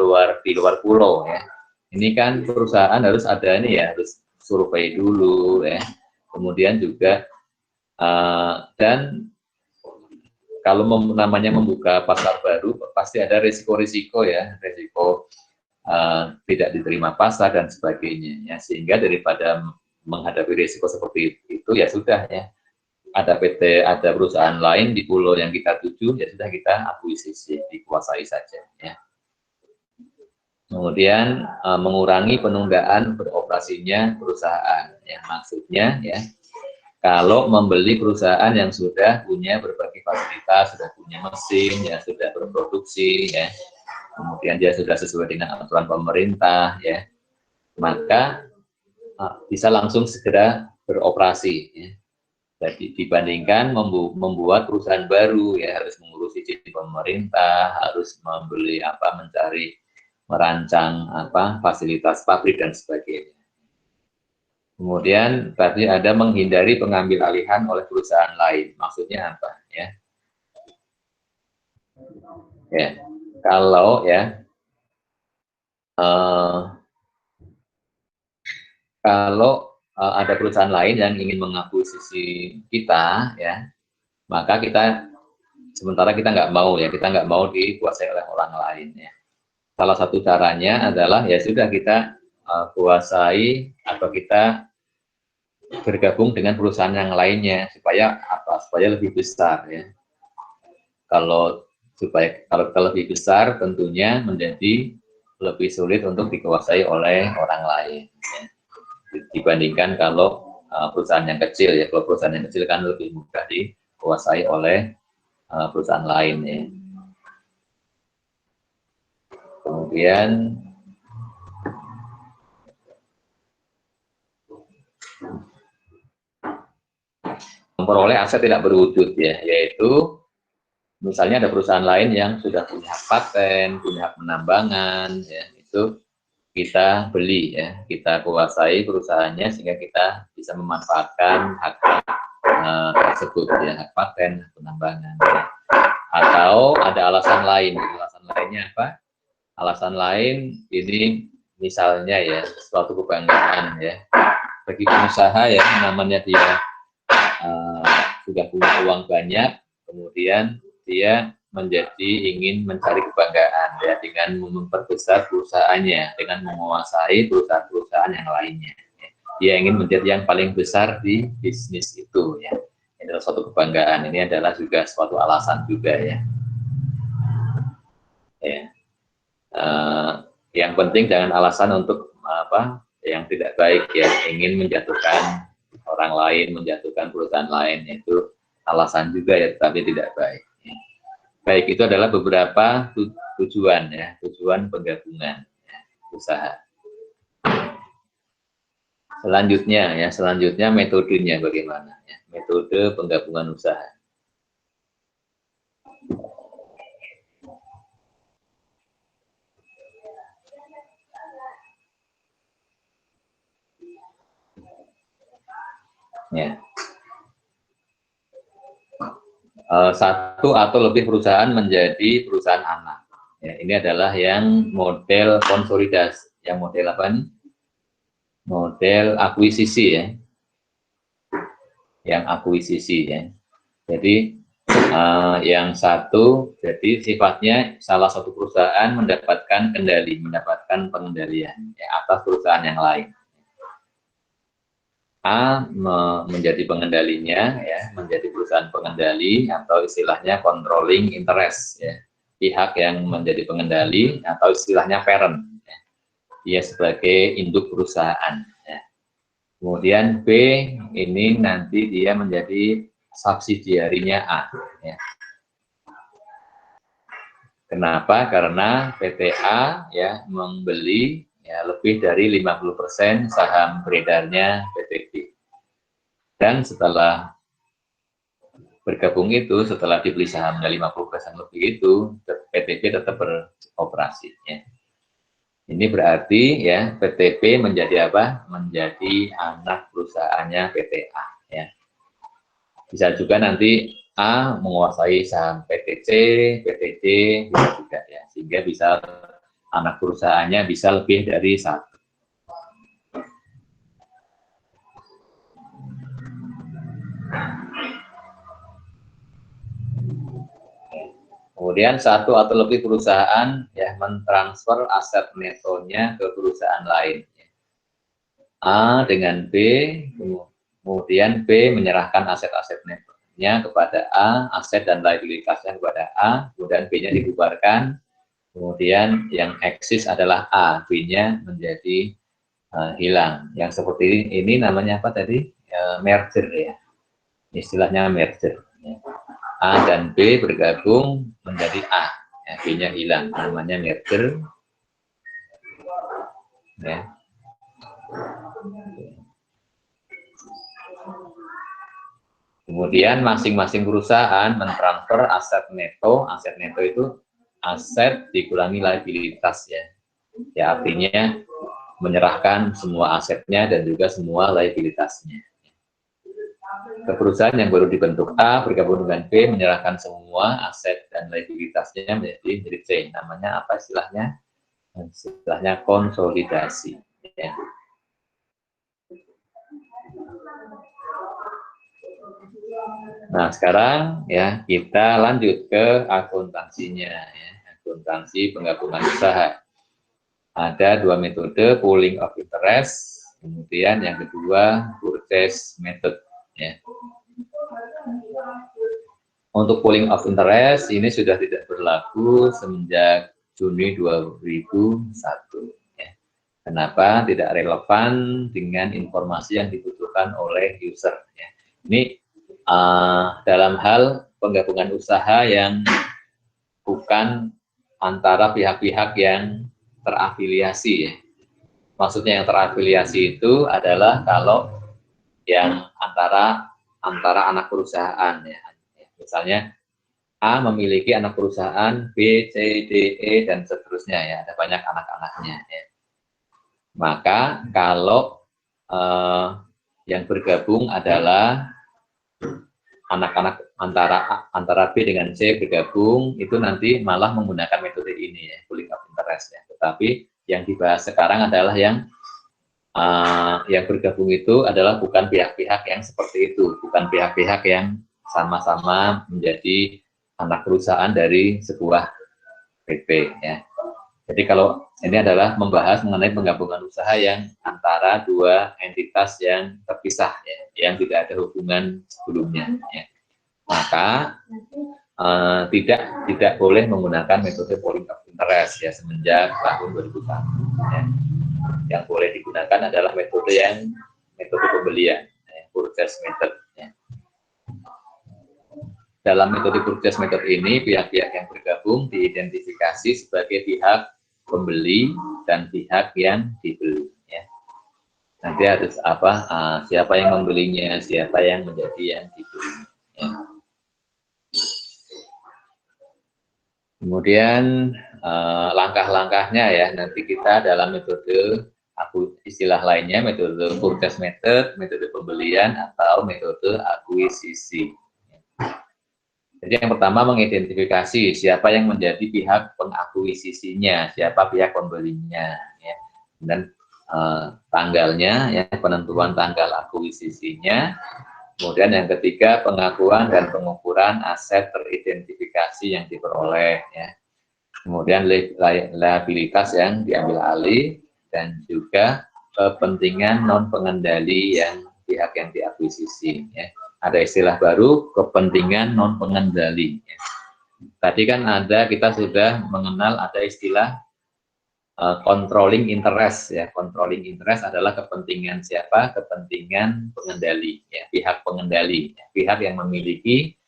luar pulau ya. Ini kan perusahaan harus harus survei dulu ya. Kemudian juga dan kalau namanya membuka pasar baru pasti ada risiko-risiko ya, risiko tidak diterima pasar dan sebagainya ya, sehingga daripada menghadapi risiko seperti itu ya sudah ya, ada perusahaan lain di pulau yang kita tuju ya sudah, kita akuisisi, dikuasai saja ya. Kemudian mengurangi penundaan beroperasinya perusahaan ya, maksudnya ya, kalau membeli perusahaan yang sudah punya berbagai fasilitas, sudah punya mesin, ya sudah berproduksi, ya, kemudian dia sudah sesuai dengan aturan pemerintah, ya, maka bisa langsung segera beroperasi. Ya. Jadi dibandingkan membuat perusahaan baru, ya harus mengurus izin pemerintah, harus merancang fasilitas pabrik dan sebagainya. Kemudian tadi ada menghindari pengambil alihan oleh perusahaan lain. Maksudnya apa? Ya, kalau ada perusahaan lain yang ingin mengakuisisi kita, ya, maka sementara kita nggak mau dikuasai oleh orang lain. Ya. Salah satu caranya adalah ya sudah, kita kuasai atau kita bergabung dengan perusahaan yang lainnya supaya lebih besar ya. Kalau lebih besar tentunya menjadi lebih sulit untuk dikuasai oleh orang lain ya. Dibandingkan kalau perusahaan yang kecil ya. Kalau perusahaan yang kecil kan lebih mudah dikuasai oleh perusahaan lain ya. Kemudian memperoleh aset tidak berwujud ya, yaitu misalnya ada perusahaan lain yang sudah punya hak paten, punya hak penambangan, ya, itu kita beli ya, kita kuasai perusahaannya sehingga kita bisa memanfaatkan hak tersebut ya, hak paten, penambangan. Ya. Atau ada alasan lainnya apa? Alasan lain ini misalnya ya, suatu kebanggaan ya, bagi pengusaha ya, namanya dia sudah punya uang banyak, kemudian dia ingin mencari kebanggaan ya, dengan memperbesar perusahaannya, dengan menguasai perusahaan-perusahaan yang lainnya. Ya. Dia ingin menjadi yang paling besar di bisnis itu ya. Ini adalah suatu kebanggaan. Ini adalah juga suatu alasan juga ya. Ya. Yang penting jangan alasan untuk yang tidak baik ya, ingin menjatuhkan orang lain, menjatuhkan perusahaan lain, itu alasan juga ya, tetapi tidak baik. Baik, itu adalah beberapa tujuan ya, tujuan penggabungan ya, usaha. Selanjutnya metodenya bagaimana ya, metode penggabungan usaha. Ya. Satu atau lebih perusahaan menjadi perusahaan anak. Ya, ini adalah yang model konsolidasi, yang model apa nih? Model akuisisi ya, yang akuisisi ya. Jadi yang satu, jadi sifatnya salah satu perusahaan mendapatkan kendali, mendapatkan pengendalian ya, atas perusahaan yang lain. A menjadi pengendalinya ya, menjadi perusahaan pengendali atau istilahnya controlling interest ya, pihak yang menjadi pengendali atau istilahnya parent ya. Dia sebagai induk perusahaan ya. Kemudian B ini nanti dia menjadi subsidiarinya A ya. Kenapa? Karena PTA ya membeli ya lebih dari 50% saham beredarnya PTB. Dan setelah bergabung itu, setelah dibeli sahamnya 50% lebih itu, PTB tetap beroperasi. Ya. Ini berarti ya PTB menjadi apa? Menjadi anak perusahaannya PTA. Ya. Bisa juga nanti A menguasai saham PTC, PTD, bisa juga ya, sehingga bisa anak perusahaannya bisa lebih dari satu. Kemudian satu atau lebih perusahaan ya mentransfer aset netonya ke perusahaan lain. A dengan B, kemudian B menyerahkan aset-aset netonya kepada A, aset dan liabilitasnya kepada A, kemudian B-nya dibubarkan, kemudian yang eksis adalah A, B-nya menjadi hilang. Yang seperti ini namanya apa tadi? Merger ya, istilahnya merger. Ya. A dan B bergabung menjadi A, ya, B-nya hilang, namanya merger. Ya. Kemudian masing-masing perusahaan mentransfer aset neto itu aset dikurangi liabilitas ya. Ya artinya menyerahkan semua asetnya dan juga semua liabilitasnya. Ke perusahaan yang baru dibentuk A bergabung dengan B menyerahkan semua aset dan liabilitasnya menjadi C. Namanya apa istilahnya? Istilahnya konsolidasi. Ya. Nah sekarang ya kita lanjut ke akuntansinya. Ya. Akuntansi penggabungan usaha. Ada dua metode, pooling of interest, kemudian yang kedua purchase method. Ya. Untuk pooling of interest ini sudah tidak berlaku semenjak Juni 2001. Ya. Kenapa? Tidak relevan dengan informasi yang dibutuhkan oleh user. Ya. Ini dalam hal penggabungan usaha yang bukan antara pihak-pihak yang terafiliasi ya. Maksudnya yang terafiliasi itu adalah kalau yang antara anak perusahaan ya. Misalnya A memiliki anak perusahaan B, C, D, E dan seterusnya ya, ada banyak anak-anaknya ya. Maka kalau yang bergabung adalah anak-anak antara B dengan C bergabung, itu nanti malah menggunakan metode ini ya, pooling of interest ya. Tetapi yang dibahas sekarang adalah yang bergabung itu adalah bukan pihak-pihak yang seperti itu, bukan pihak-pihak yang sama-sama menjadi anak perusahaan dari sebuah PT ya. Jadi kalau ini adalah membahas mengenai penggabungan usaha yang antara dua entitas yang terpisah ya, yang tidak ada hubungan sebelumnya ya. Maka tidak boleh menggunakan metode pooling of interest ya semenjak tahun 2001 ya. Yang boleh digunakan adalah metode pembelian ya, purchase method ya. dalam metode purchase method ini pihak-pihak yang bergabung diidentifikasi sebagai pihak pembeli dan pihak yang dibeli. Ya. Nanti harus apa? Siapa yang membelinya, siapa yang menjadi yang dibeli. Ya. Kemudian langkah-langkahnya ya, nanti kita dalam metode istilah lainnya metode purchase method, metode pembelian atau metode akuisisi. Jadi yang pertama mengidentifikasi siapa yang menjadi pihak pengakuisisinya, siapa pihak pembelinya, ya. Dan tanggalnya, ya, penentuan tanggal akuisisinya. Kemudian yang ketiga pengakuan dan pengukuran aset teridentifikasi yang diperoleh, ya. Kemudian liabilitas yang diambil alih dan juga kepentingan non pengendali yang pihak yang diakuisisi, ya. Ada istilah baru, kepentingan non pengendali. Tadi kan kita sudah mengenal ada istilah controlling interest, ya. Controlling interest adalah kepentingan siapa? Kepentingan pengendali, ya. Pihak pengendali, ya. Pihak yang memiliki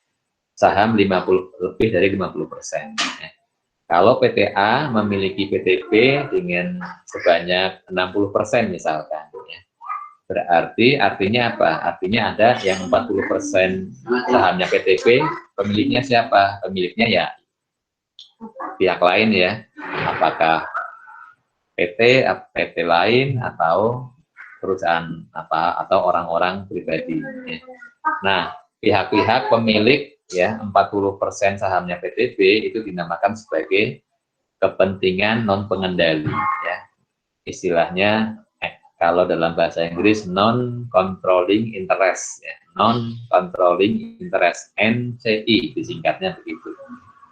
saham lebih dari 50%. Ya. Kalau PTA memiliki PTP dengan sebanyak 60% misalkan, ya. Berarti artinya apa? Artinya ada yang 40% sahamnya PTP, pemiliknya siapa? Pemiliknya ya pihak lain, ya. Apakah PT lain atau perusahaan apa atau orang-orang pribadi. Ya. Nah, pihak-pihak pemilik ya 40% sahamnya PTP itu dinamakan sebagai kepentingan non pengendali, ya. Istilahnya kalau dalam bahasa Inggris non-controlling interest, ya. Non-controlling interest, NCI disingkatnya begitu.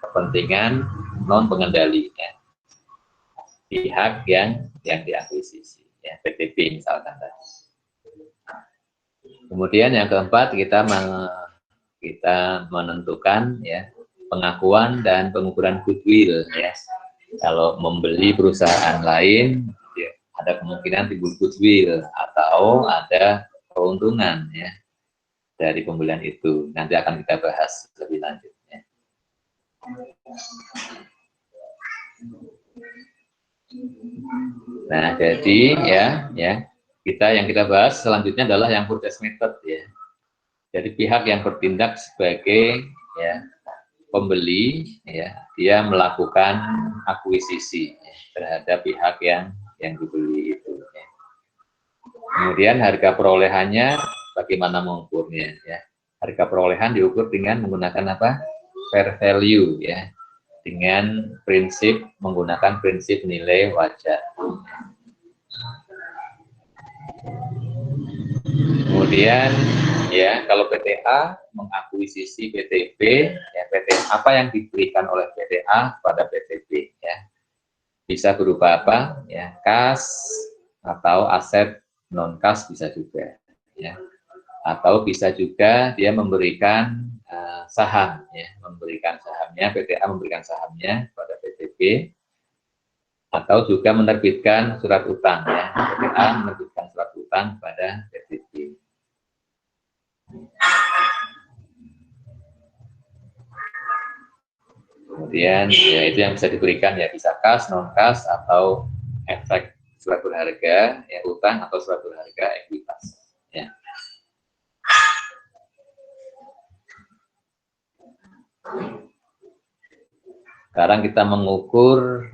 Kepentingan non pengendali, ya. Pihak yang diakuisisi, ya, PTP misalkan. Kemudian yang keempat kita menentukan, ya, pengakuan dan pengukuran goodwill, ya. Kalau membeli perusahaan lain, ya, ada kemungkinan timbul goodwill atau ada keuntungan, ya, dari pembelian itu. Nanti akan kita bahas lebih lanjut, ya. Nah, jadi ya kita bahas selanjutnya adalah yang purchase method, ya. Jadi pihak yang bertindak sebagai, ya, pembeli, ya, dia melakukan akuisisi, ya, terhadap pihak yang dibeli itu, ya. Kemudian harga perolehannya bagaimana mengukurnya, ya. Harga perolehan diukur dengan menggunakan apa? Fair value, ya. Dengan menggunakan prinsip nilai wajar. Kemudian ya kalau PTA mengakuisisi PTP, ya, apa yang diberikan oleh PTA pada PTP, ya. Bisa berupa apa? Ya, kas atau aset non kas bisa juga, ya. Atau bisa juga dia memberikan saham, ya, memberikan sahamnya, PTA memberikan sahamnya pada PTP, atau juga menerbitkan surat utang, ya, PTA menerbitkan surat utang pada PTP. Kemudian ya itu yang bisa diberikan, ya, bisa kas, non kas, atau efek surat berharga, ya, utang atau surat berharga ekuitas, ya. Sekarang kita mengukur,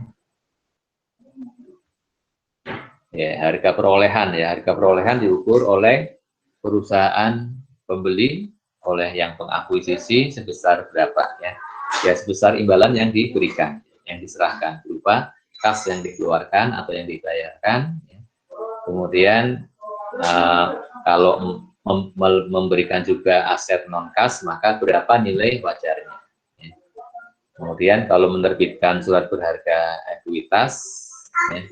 ya, harga perolehan, ya. Harga perolehan diukur oleh perusahaan pembeli, oleh yang pengakuisisi sebesar berapa, ya. Ya, sebesar imbalan yang diberikan, yang diserahkan berupa kas yang dikeluarkan atau yang dibayarkan, ya. Kemudian kalau memberikan juga aset non kas, maka berapa nilai wajarnya, ya. Kemudian kalau menerbitkan surat berharga ekuitas, ya,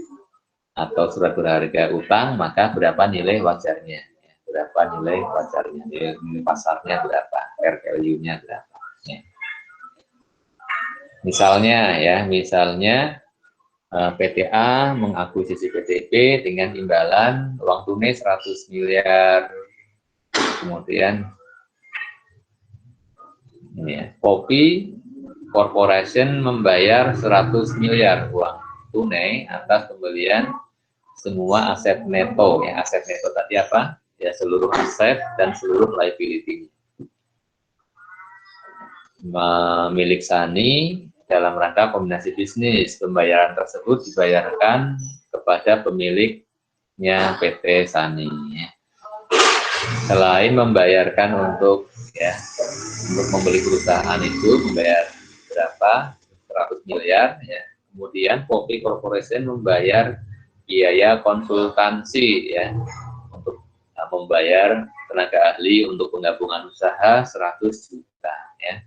atau surat berharga utang, maka berapa nilai wajarnya, ya. Berapa nilai wajarnya, nilai pasarnya berapa, fair value-nya berapa, ya. Misalnya PTA mengakuisisi PTP dengan imbalan uang tunai 100 miliar, kemudian Ini ya, Poppy Corporation membayar 100 miliar uang tunai atas pembelian semua aset neto. Ya, aset neto tadi apa? Ya, seluruh aset dan seluruh liability milik Sani dalam rangka kombinasi bisnis. Pembayaran tersebut dibayarkan kepada pemiliknya PT Sani. Selain membayarkan untuk membeli perusahaan itu, membayar berapa? 100 miliar. Ya. Kemudian Poppy Corporation membayar biaya konsultansi ya untuk membayar tenaga ahli untuk penggabungan usaha 100 juta ya.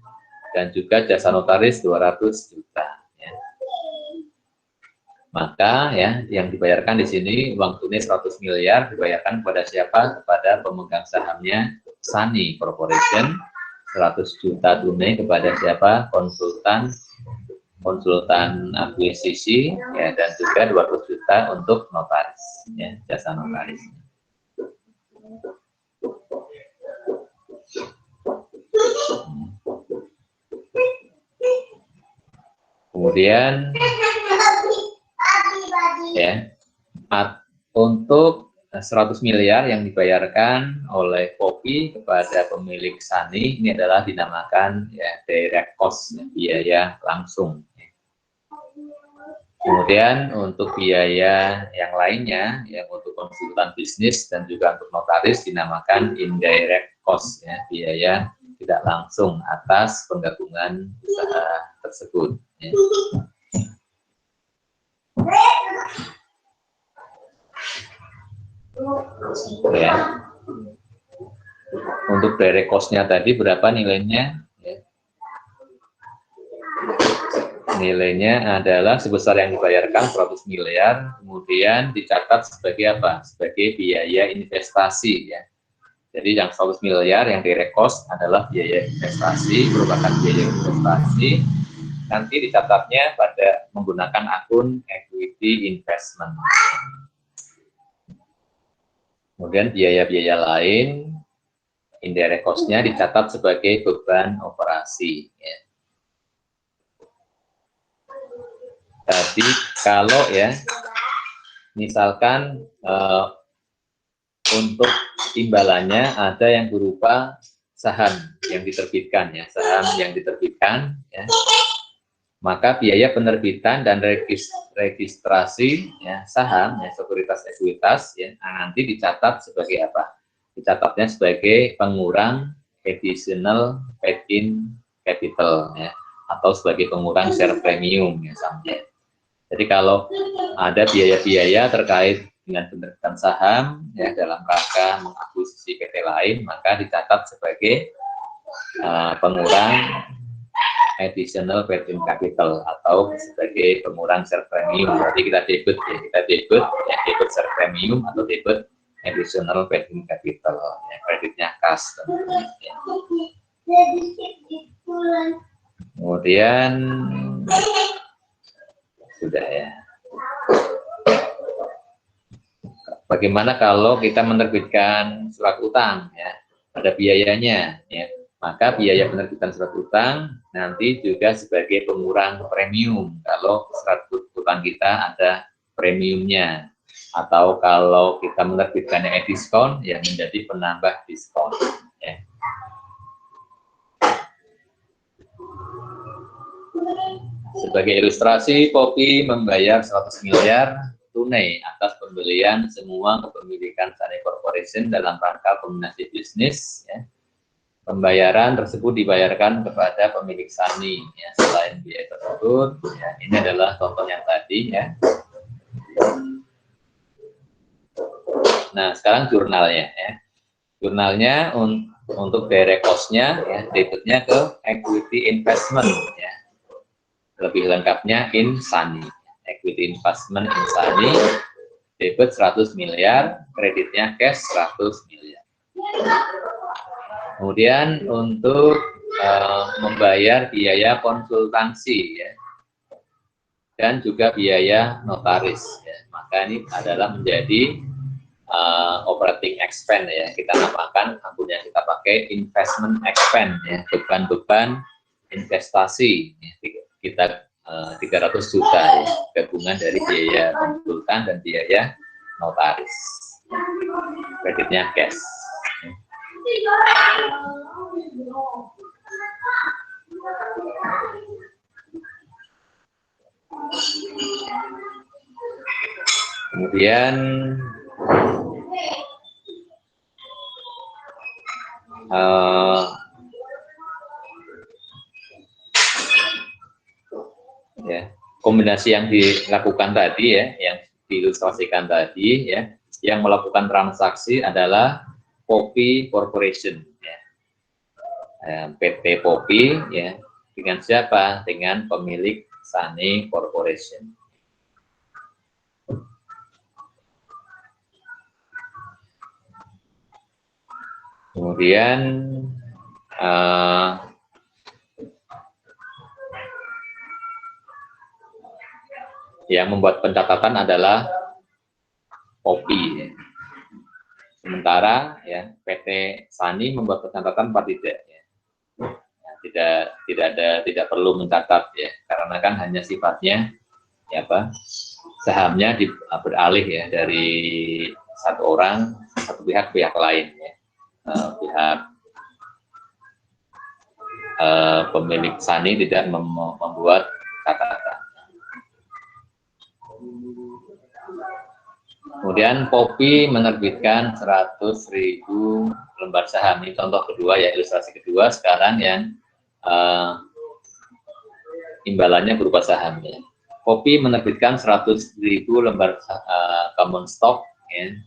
Dan juga jasa notaris 200 juta ya. Maka ya yang dibayarkan di sini uang tunai 100 miliar dibayarkan kepada siapa? Kepada pemegang sahamnya Sani Corporation. 100 juta tunai kepada siapa? Konsultan akuisisi ya, dan juga 200 juta untuk notaris ya, jasa notaris. Kemudian ya, untuk 100 miliar yang dibayarkan oleh Poppy kepada pemilik Sani ini adalah dinamakan ya direct cost, biaya langsung. Kemudian untuk biaya yang lainnya yang untuk konsultan bisnis dan juga untuk notaris dinamakan indirect cost ya, biaya tidak langsung atas penggabungan usaha tersebut ya. Ya. Untuk direct cost-nya tadi berapa nilainya? Ya. Nilainya adalah sebesar yang dibayarkan 100 miliar, kemudian dicatat sebagai apa? Sebagai biaya investasi ya. Jadi yang 100 miliar yang direct cost adalah biaya investasi, merupakan biaya investasi. Nanti dicatatnya pada menggunakan akun equity investment. Kemudian biaya-biaya lain, indirect cost-nya dicatat sebagai beban operasi. Ya. Jadi kalau ya, misalkan untuk imbalannya ada yang berupa saham yang diterbitkan ya, saham yang diterbitkan ya, maka biaya penerbitan dan registrasi ya, saham ya, sekuritas ekuitas ya, nanti dicatat sebagai apa? Dicatatnya sebagai pengurang additional paid-in capital ya, atau sebagai pengurang share premium ya sampai. Jadi kalau ada biaya-biaya terkait dengan penerbitan saham ya dalam rangka mengakuisisi PT lain, maka dicatat sebagai pengurang additional paid-in capital atau sebagai pengurang share premium. Berarti kita debit ya, debit share premium atau debit additional paid-in capital ya, kreditnya kas tentunya ya. Kemudian sudah ya. Bagaimana kalau kita menerbitkan surat utang ya, ada biayanya ya. Maka biaya penerbitan surat utang nanti juga sebagai pengurang premium kalau surat utang kita ada premiumnya, atau kalau kita menerbitkannya diskon ya menjadi penambah diskon ya. Sebagai ilustrasi, Poppy membayar 100 miliar tunai atas pembelian semua kepemilikan Sani Corporation dalam rangka kombinasi bisnis ya. Pembayaran tersebut dibayarkan kepada pemilik Sani ya. Selain biaya tersebut ya, ini adalah contoh yang tadi ya. Nah sekarang jurnalnya ya. Jurnalnya untuk direct cost-nya ya, debitnya ke equity investment ya. Lebih lengkapnya Insani, equity investment Insani, debit 100 miliar, kreditnya cash 100 miliar. Kemudian untuk membayar biaya konsultansi ya, dan juga biaya notaris ya. Maka ini adalah menjadi operating expense ya, kita namakan akun yang kita pakai investment expense ya, beban-beban investasi ya, kita 300 juta ya, gabungan dari biaya konsultan dan biaya notaris, kreditnya cash. Kemudian ya, kombinasi yang dilakukan tadi ya, yang diilustrasikan tadi ya, yang melakukan transaksi adalah Poppy Corporation ya. PT Poppy ya, dengan siapa? Dengan pemilik Sunny Corporation. Kemudian yang membuat pencatatan adalah Poppy ya. Sementara ya PT Sunny membuat pencatatan tidak ya. Tidak perlu mencatat ya, karena kan hanya sifatnya ya apa, sahamnya beralih ya dari satu orang, satu pihak lain ya. Pihak pemilik Sunny tidak membuat catatan. Kemudian Poppy menerbitkan 100.000 lembar saham. Ini contoh kedua ya, ilustrasi kedua sekarang yang imbalannya berupa saham ya. Poppy menerbitkan 100.000 lembar common stock ya,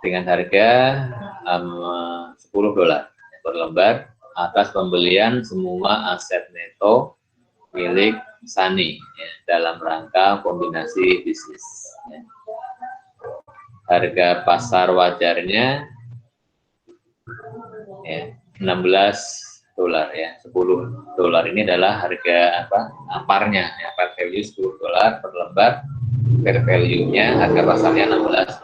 dengan harga $10 per lembar atas pembelian semua aset neto milik Sunny ya, dalam rangka kombinasi bisnis ya. Harga pasar wajarnya ya, $16 ya. $10 ini adalah harga parnya ya, par value $10 per lembar, fair value-nya harga pasarnya $16.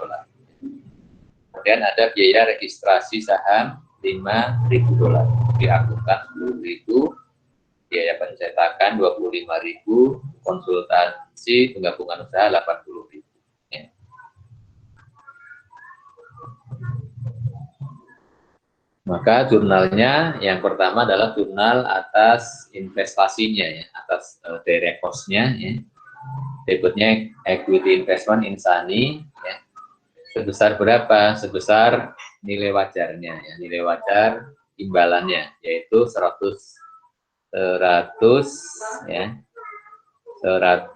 Kemudian ada biaya registrasi saham $5.000, diakuntan $10.000, biaya pencetakan $25.000, konsultasi penggabungan usaha $80.000. Ya. Maka jurnalnya yang pertama adalah jurnal atas investasinya ya, atas direct cost-nya ya. Debitnya equity investment in Sunny ya. Sebesar berapa? Sebesar nilai wajarnya ya, nilai wajar imbalannya yaitu 100 ya. 100.000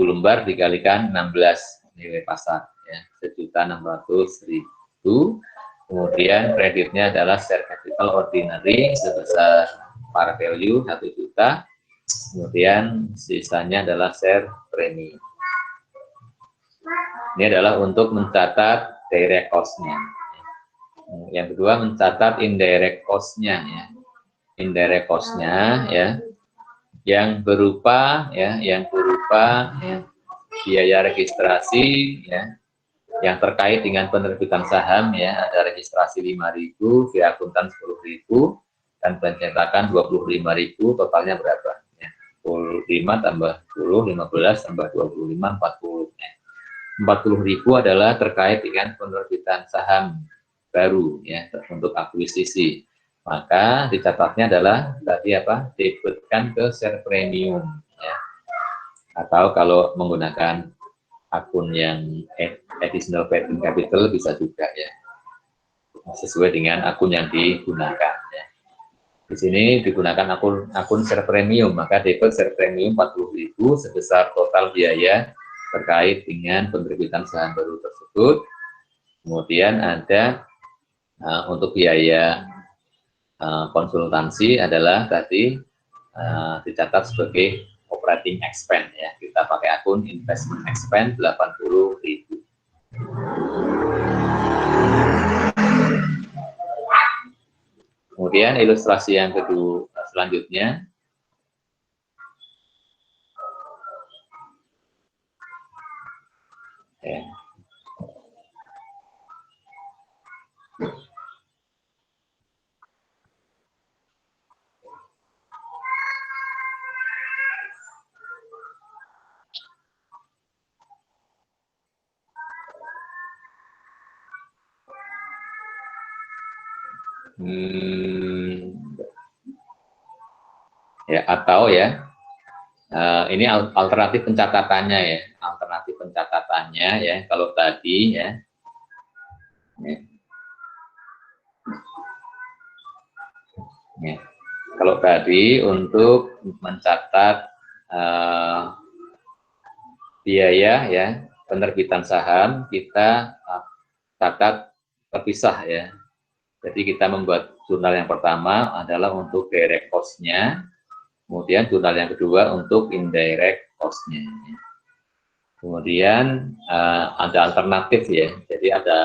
lembar dikalikan 16 nilai pasar ya, 1.600.000. Kemudian kreditnya adalah share capital ordinary sebesar par value 1 juta. Kemudian sisanya adalah share premi. Ini adalah untuk mencatat direct cost-nya. Yang kedua mencatat indirect cost-nya ya. Indirect cost-nya ya, yang berupa ya, biaya registrasi ya, yang terkait dengan penerbitan saham ya, ada registrasi 5.000, via akuntan 10.000, dan pencetakan 25.000, totalnya berapa? Ya, 5 tambah 10, 15 tambah 25, 40. Ya. 40.000 adalah terkait dengan penerbitan saham baru ya, untuk akuisisi. Maka dicatatnya adalah tadi debitkan ke share premium ya. Atau kalau menggunakan akun yang additional paid-in capital bisa juga ya, sesuai dengan akun yang digunakan ya. Di sini digunakan akun share premium, maka debit share premium 40.000 sebesar total biaya terkait dengan penerbitan saham baru tersebut. Kemudian ada untuk biaya konsultansi adalah tadi dicatat sebagai operating expense ya, kita pakai akun investment expense 80.000. Kemudian ilustrasi yang kedua selanjutnya ya. Ya, atau ya, ini alternatif pencatatannya ya, alternatif pencatatannya ya, kalau tadi ya, kalau tadi untuk mencatat biaya ya penerbitan saham kita catat terpisah ya. Jadi kita membuat jurnal yang pertama adalah untuk direct cost-nya, kemudian jurnal yang kedua untuk indirect cost-nya. Kemudian ada alternatif ya, jadi ada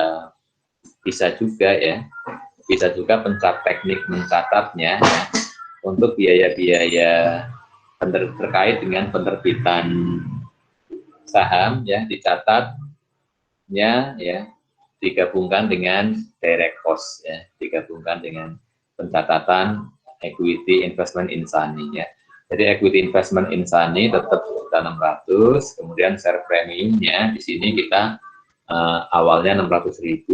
bisa juga ya, bisa juga teknik mencatatnya ya, untuk biaya-biaya terkait dengan penerbitan saham ya, dicatatnya ya, digabungkan dengan direct cost ya, digabungkan dengan pencatatan equity investment insani ya. Jadi equity investment insani tetap kita 600, kemudian share premiumnya di sini kita awalnya 600.000,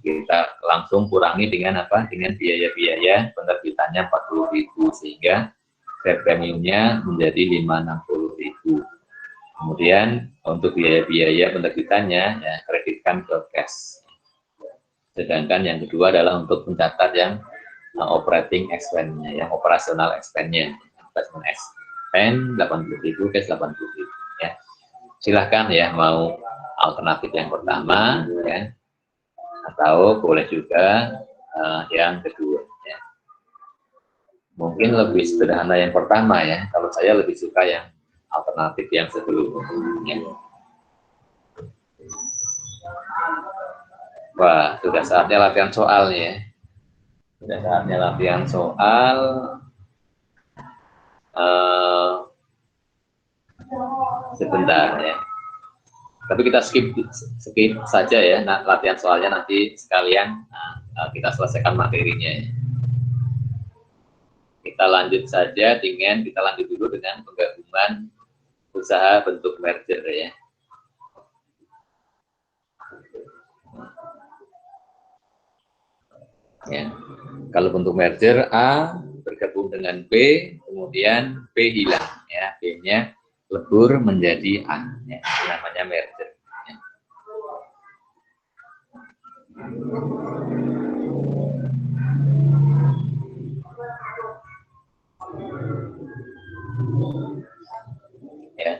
kita langsung kurangi dengan apa? Dengan biaya-biaya penerbitannya 40.000 sehingga share premiumnya menjadi 560.000. Kemudian untuk biaya-biaya penerbitannya ya kreditkan ke cash. Sedangkan yang kedua adalah untuk mencatat yang operating expense-nya, yang operasional expense-nya, investment expense 80.000, cash 80.000 ya. Silahkan ya mau alternatif yang pertama ya, atau boleh juga yang kedua ya. Mungkin lebih sederhana yang pertama ya, kalau saya lebih suka yang alternatif yang sebelumnya. Wah, sudah saatnya latihan soal ya. Sudah saatnya latihan soal. Sebentar ya. Tapi kita skip saja ya. Nah, latihan soalnya nanti sekalian kita selesaikan materinya ya. Kita lanjut saja dengan kita lanjut dulu dengan penggabungan usaha bentuk merger ya. Ya. Kalau bentuk merger A bergabung dengan B, kemudian B hilang ya, B-nya lebur menjadi A ya. Itu namanya merger ya. Ya.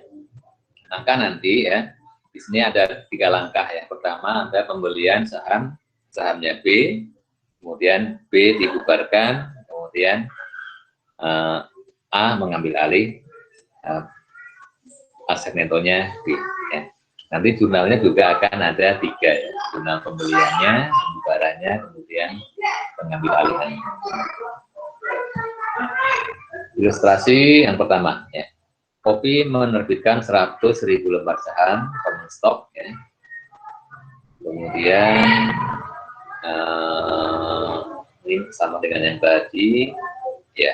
Maka nanti ya di sini ada 3 langkah ya. Pertama ada pembelian sahamnya B, kemudian B dibubarkan, kemudian A mengambil alih aset netonya B. Ya. Nanti jurnalnya juga akan ada 3 ya, jurnal pembeliannya, pembubarannya, kemudian pengambil alihannya. Ilustrasi yang pertama ya. Kopi menerbitkan 100.000 lembar saham common stock ya. Kemudian ini sama dengan yang tadi ya,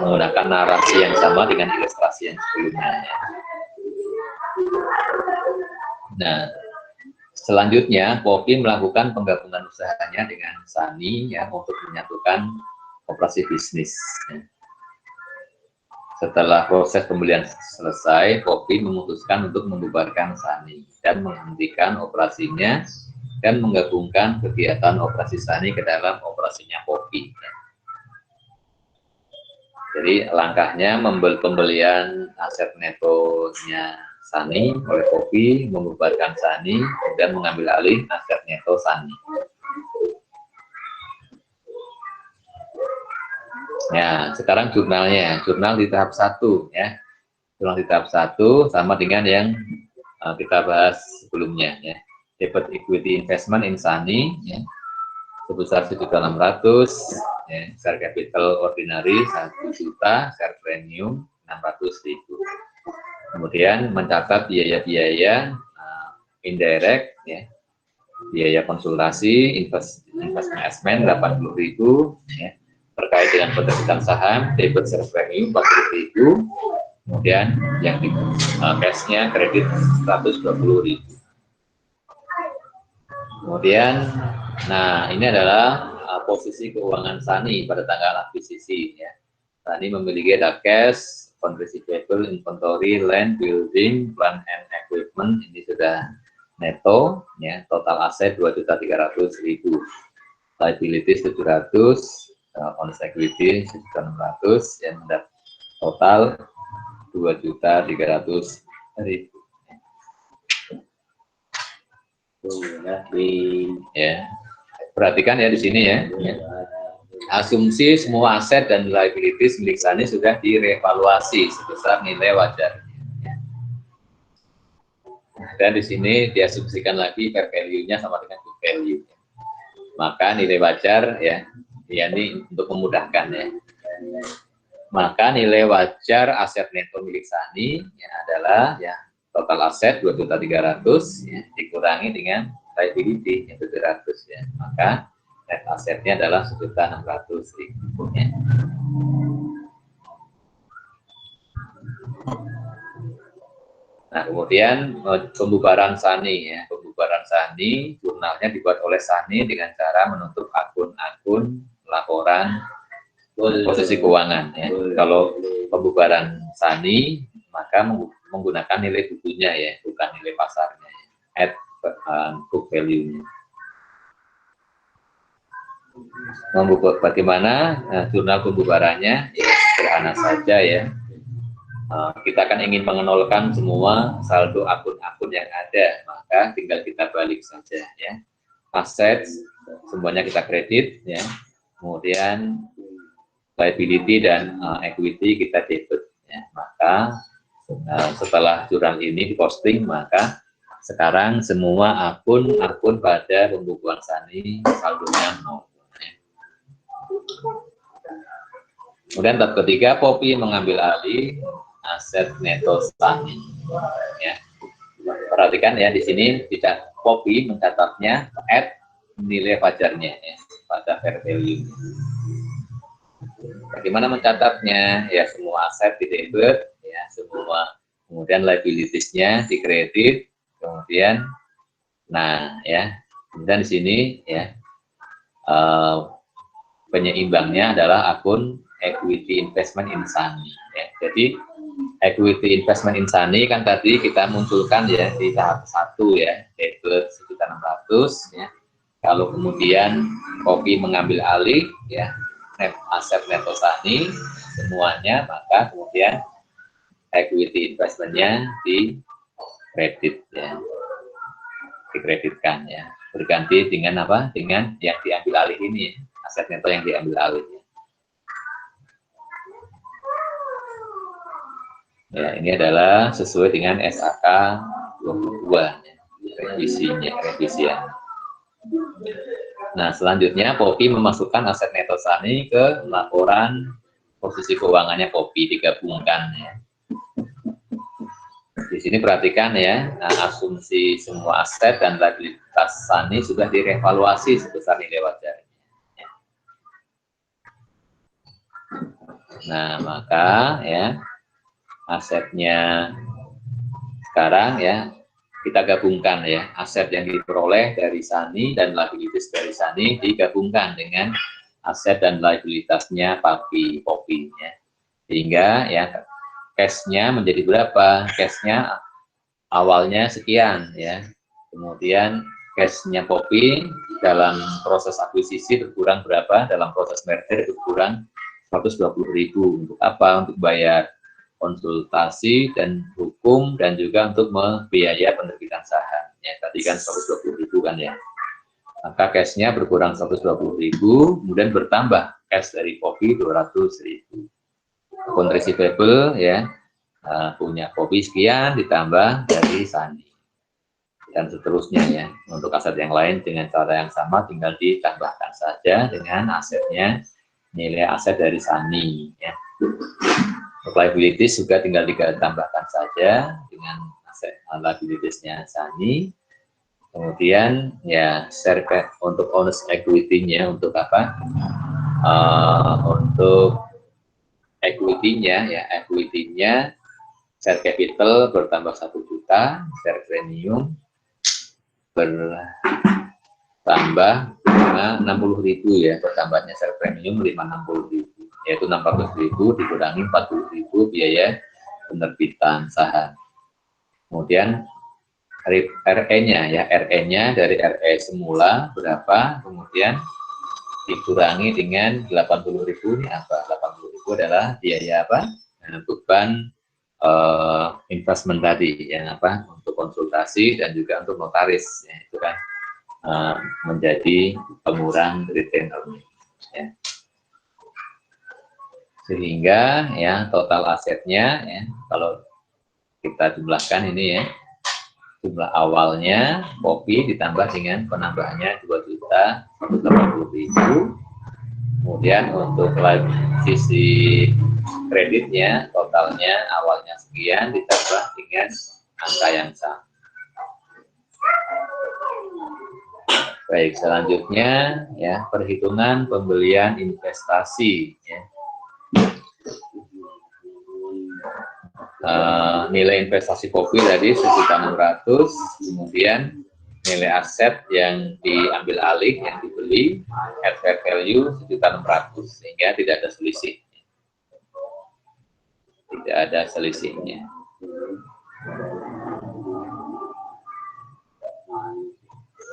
menggunakan narasi yang sama dengan ilustrasi yang sebelumnya ya. Nah, selanjutnya Kopi melakukan penggabungan usahanya dengan Sani ya untuk menyatukan operasi bisnis ya. Setelah proses pembelian selesai, Kopi memutuskan untuk membubarkan Sani dan menghentikan operasinya dan menggabungkan kegiatan operasi Sani ke dalam operasinya Kopi. Jadi langkahnya pembelian aset netonya Sani oleh Kopi, membubarkan Sani, dan mengambil alih aset neto Sani. Ya, sekarang jurnalnya, jurnal di tahap 1 ya. Jurnal di tahap 1 sama dengan yang kita bahas sebelumnya ya. Debit equity investment insani ya, sebesar 1.600.000 ya, share capital ordinary 1 juta, share premium 600.000. Kemudian mencatat biaya-biaya indirect ya, biaya konsultasi, investment 80.000 ya, terkait dengan penerbitan saham, debit share premium 40.000, kemudian yang di cashnya kredit 120.000. Kemudian, nah ini adalah posisi keuangan Sani pada tanggal akuisisi ya. Sani memiliki ada cash, account receivable, inventory, land, building, plant and equipment, ini sudah neto ya, total aset 2.300.000, liabilities 700, honest equity 1.600 yang mendapat total 2.300.000. Ya, perhatikan ya di sini ya. Asumsi semua aset dan liabilities milik Sani sudah direvaluasi sebesar nilai wajar. Dan di sini diasumsikan lagi fair value-nya sama dengan book value. Maka nilai wajar ya, ini untuk memudahkan ya. Maka nilai wajar aset neto milik Sani ya, adalah ya total aset 2.300.000 ya, dikurangi dengan liability yang 700 ya. Maka net asetnya adalah 1.600.000 ya. Nah, kemudian pembubaran Sani ya. Pembubaran Sani, jurnalnya dibuat oleh Sani dengan cara menutup akun-akun laporan posisi keuangan ya. Kalau pembubaran Sani, maka menggunakan nilai bukunya ya, bukan nilai pasarnya ya. At book value-nya. Bagaimana jurnal pembubarannya? Ya, sederhana saja ya. Kita kan ingin mengenolkan semua saldo akun-akun yang ada, maka tinggal kita balik saja ya. Aset semuanya kita kredit ya, kemudian liability dan equity kita debit ya. Maka setelah jurnal ini diposting, maka sekarang semua akun-akun pada pembukuan Sani saldonya 0 ya. Kemudian tab ketiga, Poppy mengambil alih aset neto Sani ya. Perhatikan ya, di sini tidak Poppy mencatatnya at nilai wajarnya ya, pada fair value. Bagaimana mencatatnya? Ya, semua aset di debit ya, semua, kemudian liabilities-nya di kredit, kemudian nah ya, kemudian di sini ya penyeimbangnya adalah akun equity investment in Sani ya. Jadi equity investment in Sani kan tadi kita munculkan ya di tahap 1 ya, debit 1.600 ya. Kalau kemudian Poppy mengambil alih ya net aset neto Sani semuanya, maka kemudian equity investmentnya di kredit ya, dikreditkan ya, berganti dengan apa? Dengan yang diambil alih ini, aset neto yang diambil alih. Ya, ini adalah sesuai dengan SAK 22 ya, revisian. Nah, selanjutnya Poppy memasukkan aset neto Sani ke laporan posisi keuangannya Poppy, digabungkan ya. Di sini perhatikan ya, asumsi semua aset dan liabilitas Sani sudah direvaluasi sebesar nilai wajarnya. Nah, maka ya asetnya sekarang ya kita gabungkan ya, aset yang diperoleh dari Sani dan liabilitas dari Sani digabungkan dengan aset dan liabilitasnya Poppy ya. Sehingga ya cash-nya menjadi berapa? Cash-nya awalnya sekian ya. Kemudian cash-nya Poppy dalam proses akuisisi berkurang berapa? Dalam proses merger berkurang 120.000. Untuk apa? Untuk bayar konsultasi dan hukum dan juga untuk membiayai penerbitan saham. Ya, tadi kan 120.000 kan ya. Maka cash-nya berkurang 120.000, kemudian bertambah cash dari Poppy 200.000. Account receivable ya, punya Poppy sekian ditambah dari Sani. Dan seterusnya ya. Untuk aset yang lain dengan cara yang sama tinggal ditambahkan saja dengan asetnya, nilai aset dari Sani ya. Untuk liabilities juga tinggal ditambahkan saja dengan aset liabilitiesnya Sani. Kemudian ya share untuk owner's equity-nya untuk apa? Untuk equity-nya ya, equity-nya share capital bertambah 1 juta, share premium tambah 60.000 ya, bertambahnya share premium 560.000, yaitu 600.000 dikurangi 40.000 biaya penerbitan saham. Kemudian RE-nya ya, RE-nya dari RE semula berapa, kemudian dikurangi dengan 80.000, ini apa? 80.000 adalah biaya apa? Beban investment tadi, yang apa? Untuk konsultasi dan juga untuk notaris, ya, itu kan menjadi pengurang return earning. Ya. Sehingga ya total asetnya ya, kalau kita jumlahkan ini ya, jumlah awalnya kopi ditambah dengan penambahannya 2.180.000. Kemudian untuk sisi kreditnya totalnya awalnya sekian ditambah dengan angka yang sama. Baik, selanjutnya ya perhitungan pembelian investasi ya. Nilai investasi kopi tadi 1.600.000, kemudian nilai aset yang diambil alih yang dibeli at fair value 1.600.000, sehingga tidak ada selisih. Tidak ada selisihnya.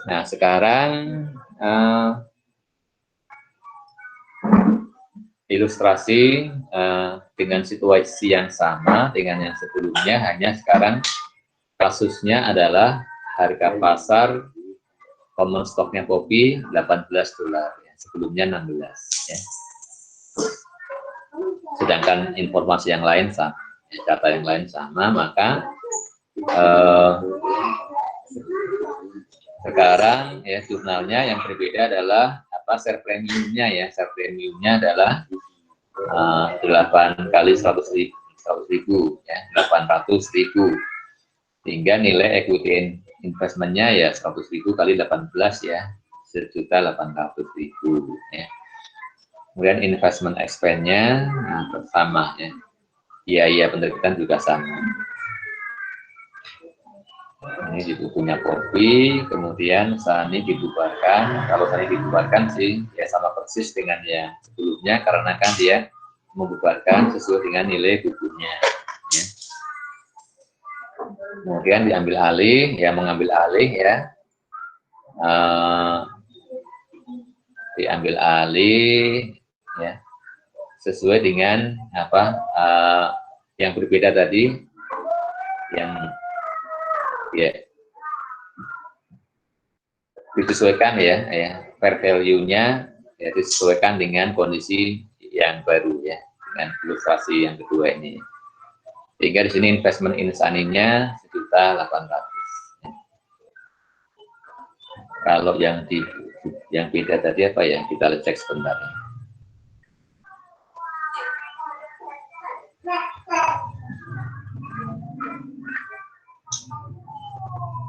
Nah, sekarang ilustrasi dengan situasi yang sama dengan yang sebelumnya, hanya sekarang kasusnya adalah harga pasar common stocknya kopi $18 ya, sebelumnya 16 ya. Sedangkan informasi yang lain sama, data yang lain sama, maka sekarang ya jurnalnya yang berbeda adalah apa, share premiumnya ya. Share premiumnya adalah 8 kali 100.000 ya, 800.000, sehingga nilai equity investmentnya ya 100.000 kali 18 ya, 1.800.000 ya. Kemudian investment expense-nya sama ya, biaya penerbitan juga sama. Ini di bukunya kopi, kemudian Sani dibubarkan. Kalau Sani dibubarkan sih ya sama persis dengan yang sebelumnya, karena kan dia membubarkan sesuai dengan nilai bukunya ya. Kemudian diambil alih, ya mengambil alih ya, diambil alih ya sesuai dengan apa yang berbeda tadi, yang ya disesuaikan ya fair value-nya ya disesuaikan dengan kondisi yang baru ya, dengan ilustrasi yang kedua ini. Sehingga di sini investment insaninya 1.800.000. Kalau yang beda tadi apa ya, kita cek sebentar.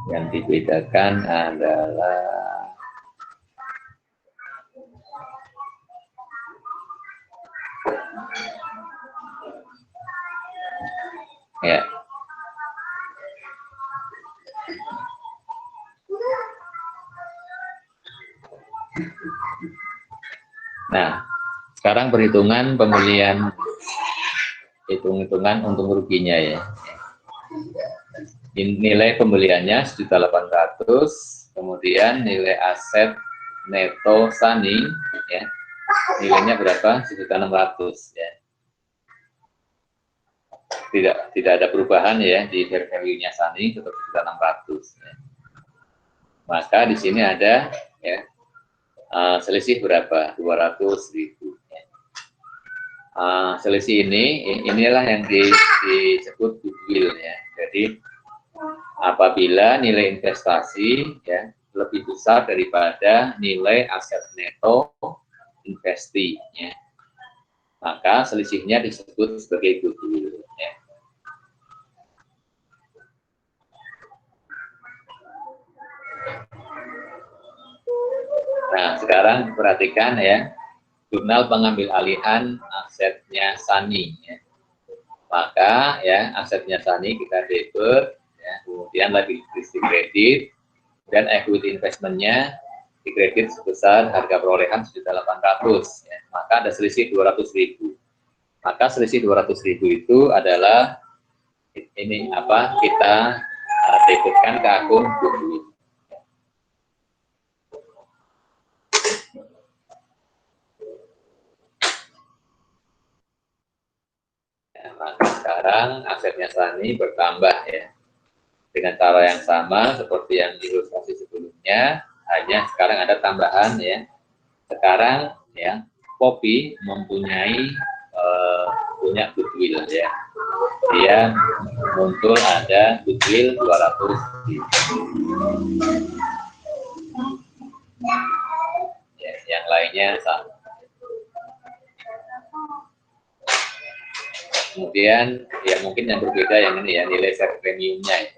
Yang dibedakan adalah ya. Nah, sekarang perhitungan pembelian, hitung-hitungan untung ruginya ya. Nilai pembeliannya 1.800.000, kemudian nilai aset neto Sani ya, nilainya berapa? 1.600.000 ya. Tidak ada perubahan ya di fair value-nya Sani, tetap 1.600.000 ya. Maka di sini ada ya selisih berapa? 200.000 ya. Selisih inilah yang disebut goodwill ya. Jadi apabila nilai investasi ya lebih besar daripada nilai aset neto investi ya, maka selisihnya disebut sebagai goodwill ya. Nah, sekarang perhatikan ya, jurnal pengambil alihan asetnya Sani ya. Maka ya asetnya Sani kita debit ya, kemudian liability kredit dan equity investmentnya dikredit sebesar harga perolehan 1.800.000 ya, maka ada selisih 200.000. Maka selisih 200.000 itu adalah ini apa, kita debitkan ke akun goodwill. Ya, maka sekarang asetnya Sani bertambah ya, dengan cara yang sama seperti yang ilustrasi sebelumnya, hanya sekarang ada tambahan ya. Sekarang ya, Poppy mempunyai punya goodwill ya. Dia muncul ada goodwill 200.000. Ya, yang lainnya sama. Kemudian ya mungkin yang berbeda yang ini ya, nilai share premiumnya ya.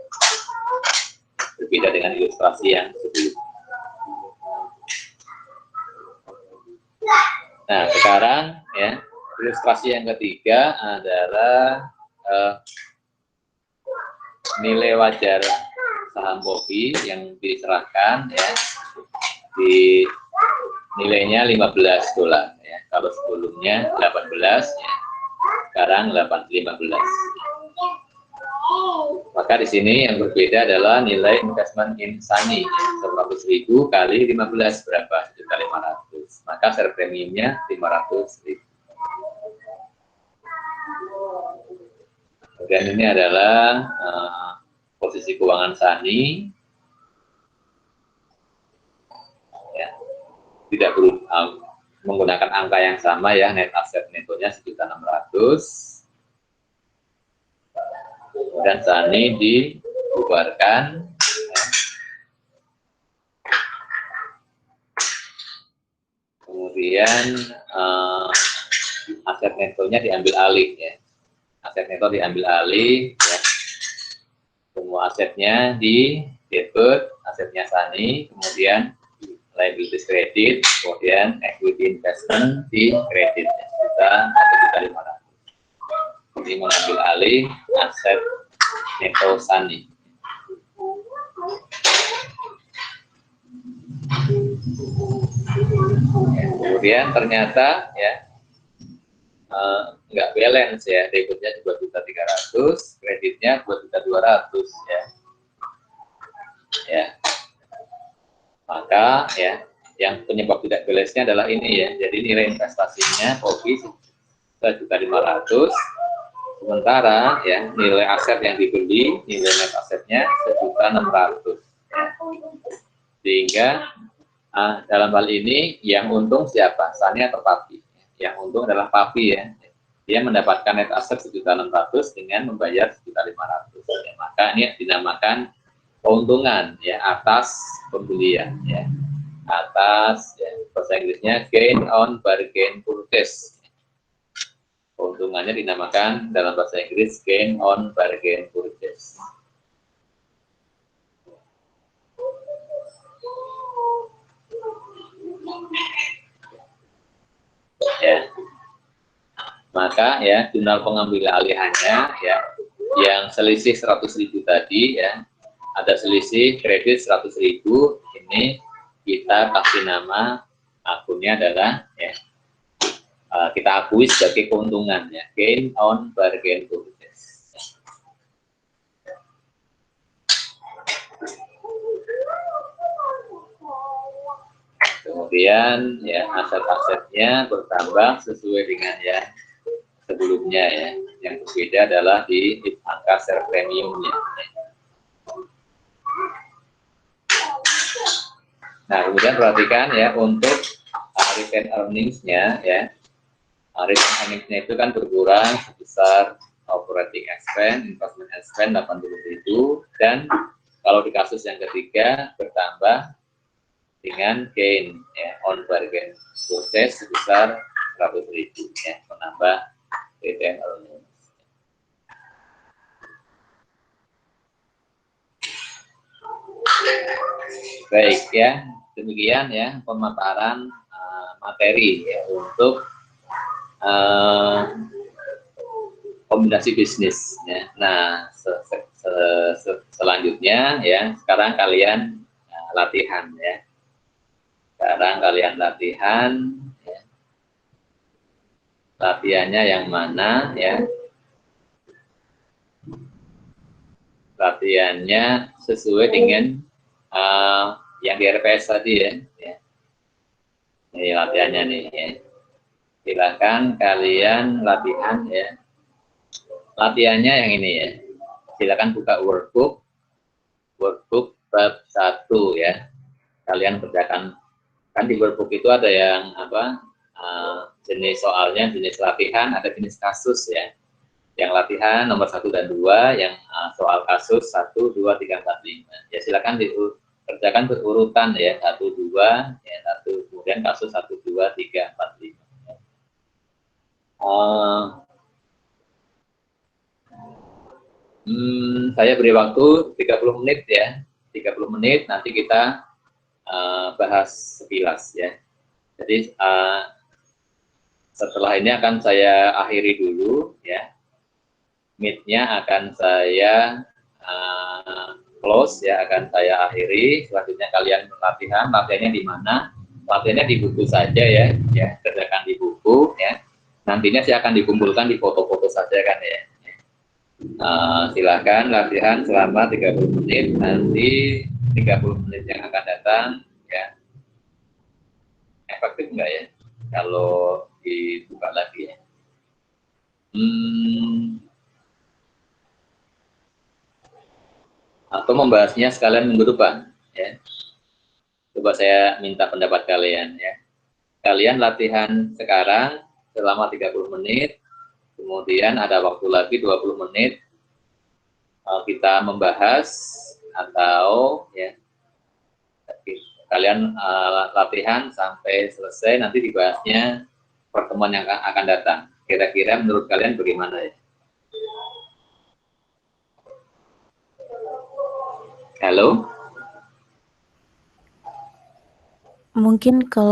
Berbeda dengan ilustrasi yang sebelumnya. Nah, sekarang ya, ilustrasi yang ketiga adalah nilai wajar saham Poppy yang diserahkan ya, di nilainya $15 ya. Kalau sebelumnya 18 ya, sekarang 15. Maka di sini yang berbeda adalah nilai investment in Sani ya, 100.000 kali 15 berapa? 1.500.000. Maka share premiumnya 500.000. Kemudian ini adalah posisi keuangan Sani ya, tidak berubah, menggunakan angka yang sama ya, net asset netonya 1.600.000. Kemudian Sani dibubarkan ya. Kemudian aset netonya diambil alih ya, aset neto diambil alih ya. Semua asetnya di debit, asetnya Sani, kemudian liabilities kredit, kemudian equity investment di kredit ya, kita 1.500.000. Jadi mengambil alih aset neto Sani. Ya, kemudian ternyata ya nggak balance ya, debitnya 2.300.000, kreditnya 2.200.000 ya. Ya, maka ya yang penyebab tidak balance-nya adalah ini ya. Jadi nilai investasinya Poppy 1.500.000, sementara ya nilai aset yang dibeli, nilai net asetnya 1.600.000 ya. Sehingga dalam hal ini yang untung siapa? Sani atau Papi? Yang untung adalah Papi ya. Dia mendapatkan net aset 1.600.000 dengan membayar 1.500.000 ya. Maka ini dinamakan keuntungan ya atas pembelian ya. Atas ya, bahasa Inggrisnya gain on bargain purchase. Keuntungannya dinamakan dalam bahasa Inggris gain on bargain purchase. Ya, maka ya jurnal pengambil alihannya ya, yang selisih 100.000 tadi ya, ada selisih kredit 100.000, ini kita kasih nama akunnya adalah ya, kita akui sebagai keuntungan ya, gain on bargain purchase. Kemudian ya aset-asetnya bertambah sesuai dengan ya sebelumnya ya. Yang berbeda adalah di angka share premiumnya. Nah, kemudian perhatikan ya untuk retained earnings-nya ya. Retained earnings-nya itu kan berkurang sebesar operating expense, investment expense 80.000, dan kalau di kasus yang ketiga bertambah dengan gain ya, on bargain purchase sebesar 100.000 ya, menambah retained earnings. Baik ya, demikian ya pemaparan materi ya untuk kombinasi bisnis ya. Nah, selanjutnya ya, sekarang kalian latihan ya. Sekarang kalian latihan, ya. Latihannya yang mana ya? Latihannya sesuai dengan yang di RPS tadi ya. Ini latihannya nih ya. Silakan kalian latihan ya. Latihannya yang ini ya. Silakan buka workbook bab 1 ya. Kalian kerjakan, kan di workbook itu ada yang apa, jenis soalnya, jenis latihan, ada jenis kasus ya. Yang latihan nomor 1 dan 2, yang soal kasus 1, 2, 3, 4, 5. Ya silakan dikerjakan berurutan ya, 1, 2, ya 1, kemudian kasus 1, 2, 3, 4, 5. Saya beri waktu 30 menit ya, 30 menit nanti kita bahas sekilas ya. Jadi setelah ini akan saya akhiri dulu ya. Meet-nya akan saya close ya, akan saya akhiri. Selanjutnya kalian latihan, latihannya di mana? Latihannya di buku saja ya, kerjakan di buku ya. Nantinya saya akan dikumpulkan di foto-foto saja kan ya. Silakan latihan selama 30 menit, nanti 30 menit yang akan datang ya. Efektif enggak ya kalau dibuka lagi ya? Atau membahasnya sekalian minggu depan ya. Coba saya minta pendapat kalian ya. Kalian latihan sekarang selama 30 menit, kemudian ada waktu lagi 20 menit kita membahas, atau ya kalian latihan sampai selesai, nanti dibahasnya pertemuan yang akan datang. Kira-kira menurut kalian bagaimana ya? Halo? Mungkin kalau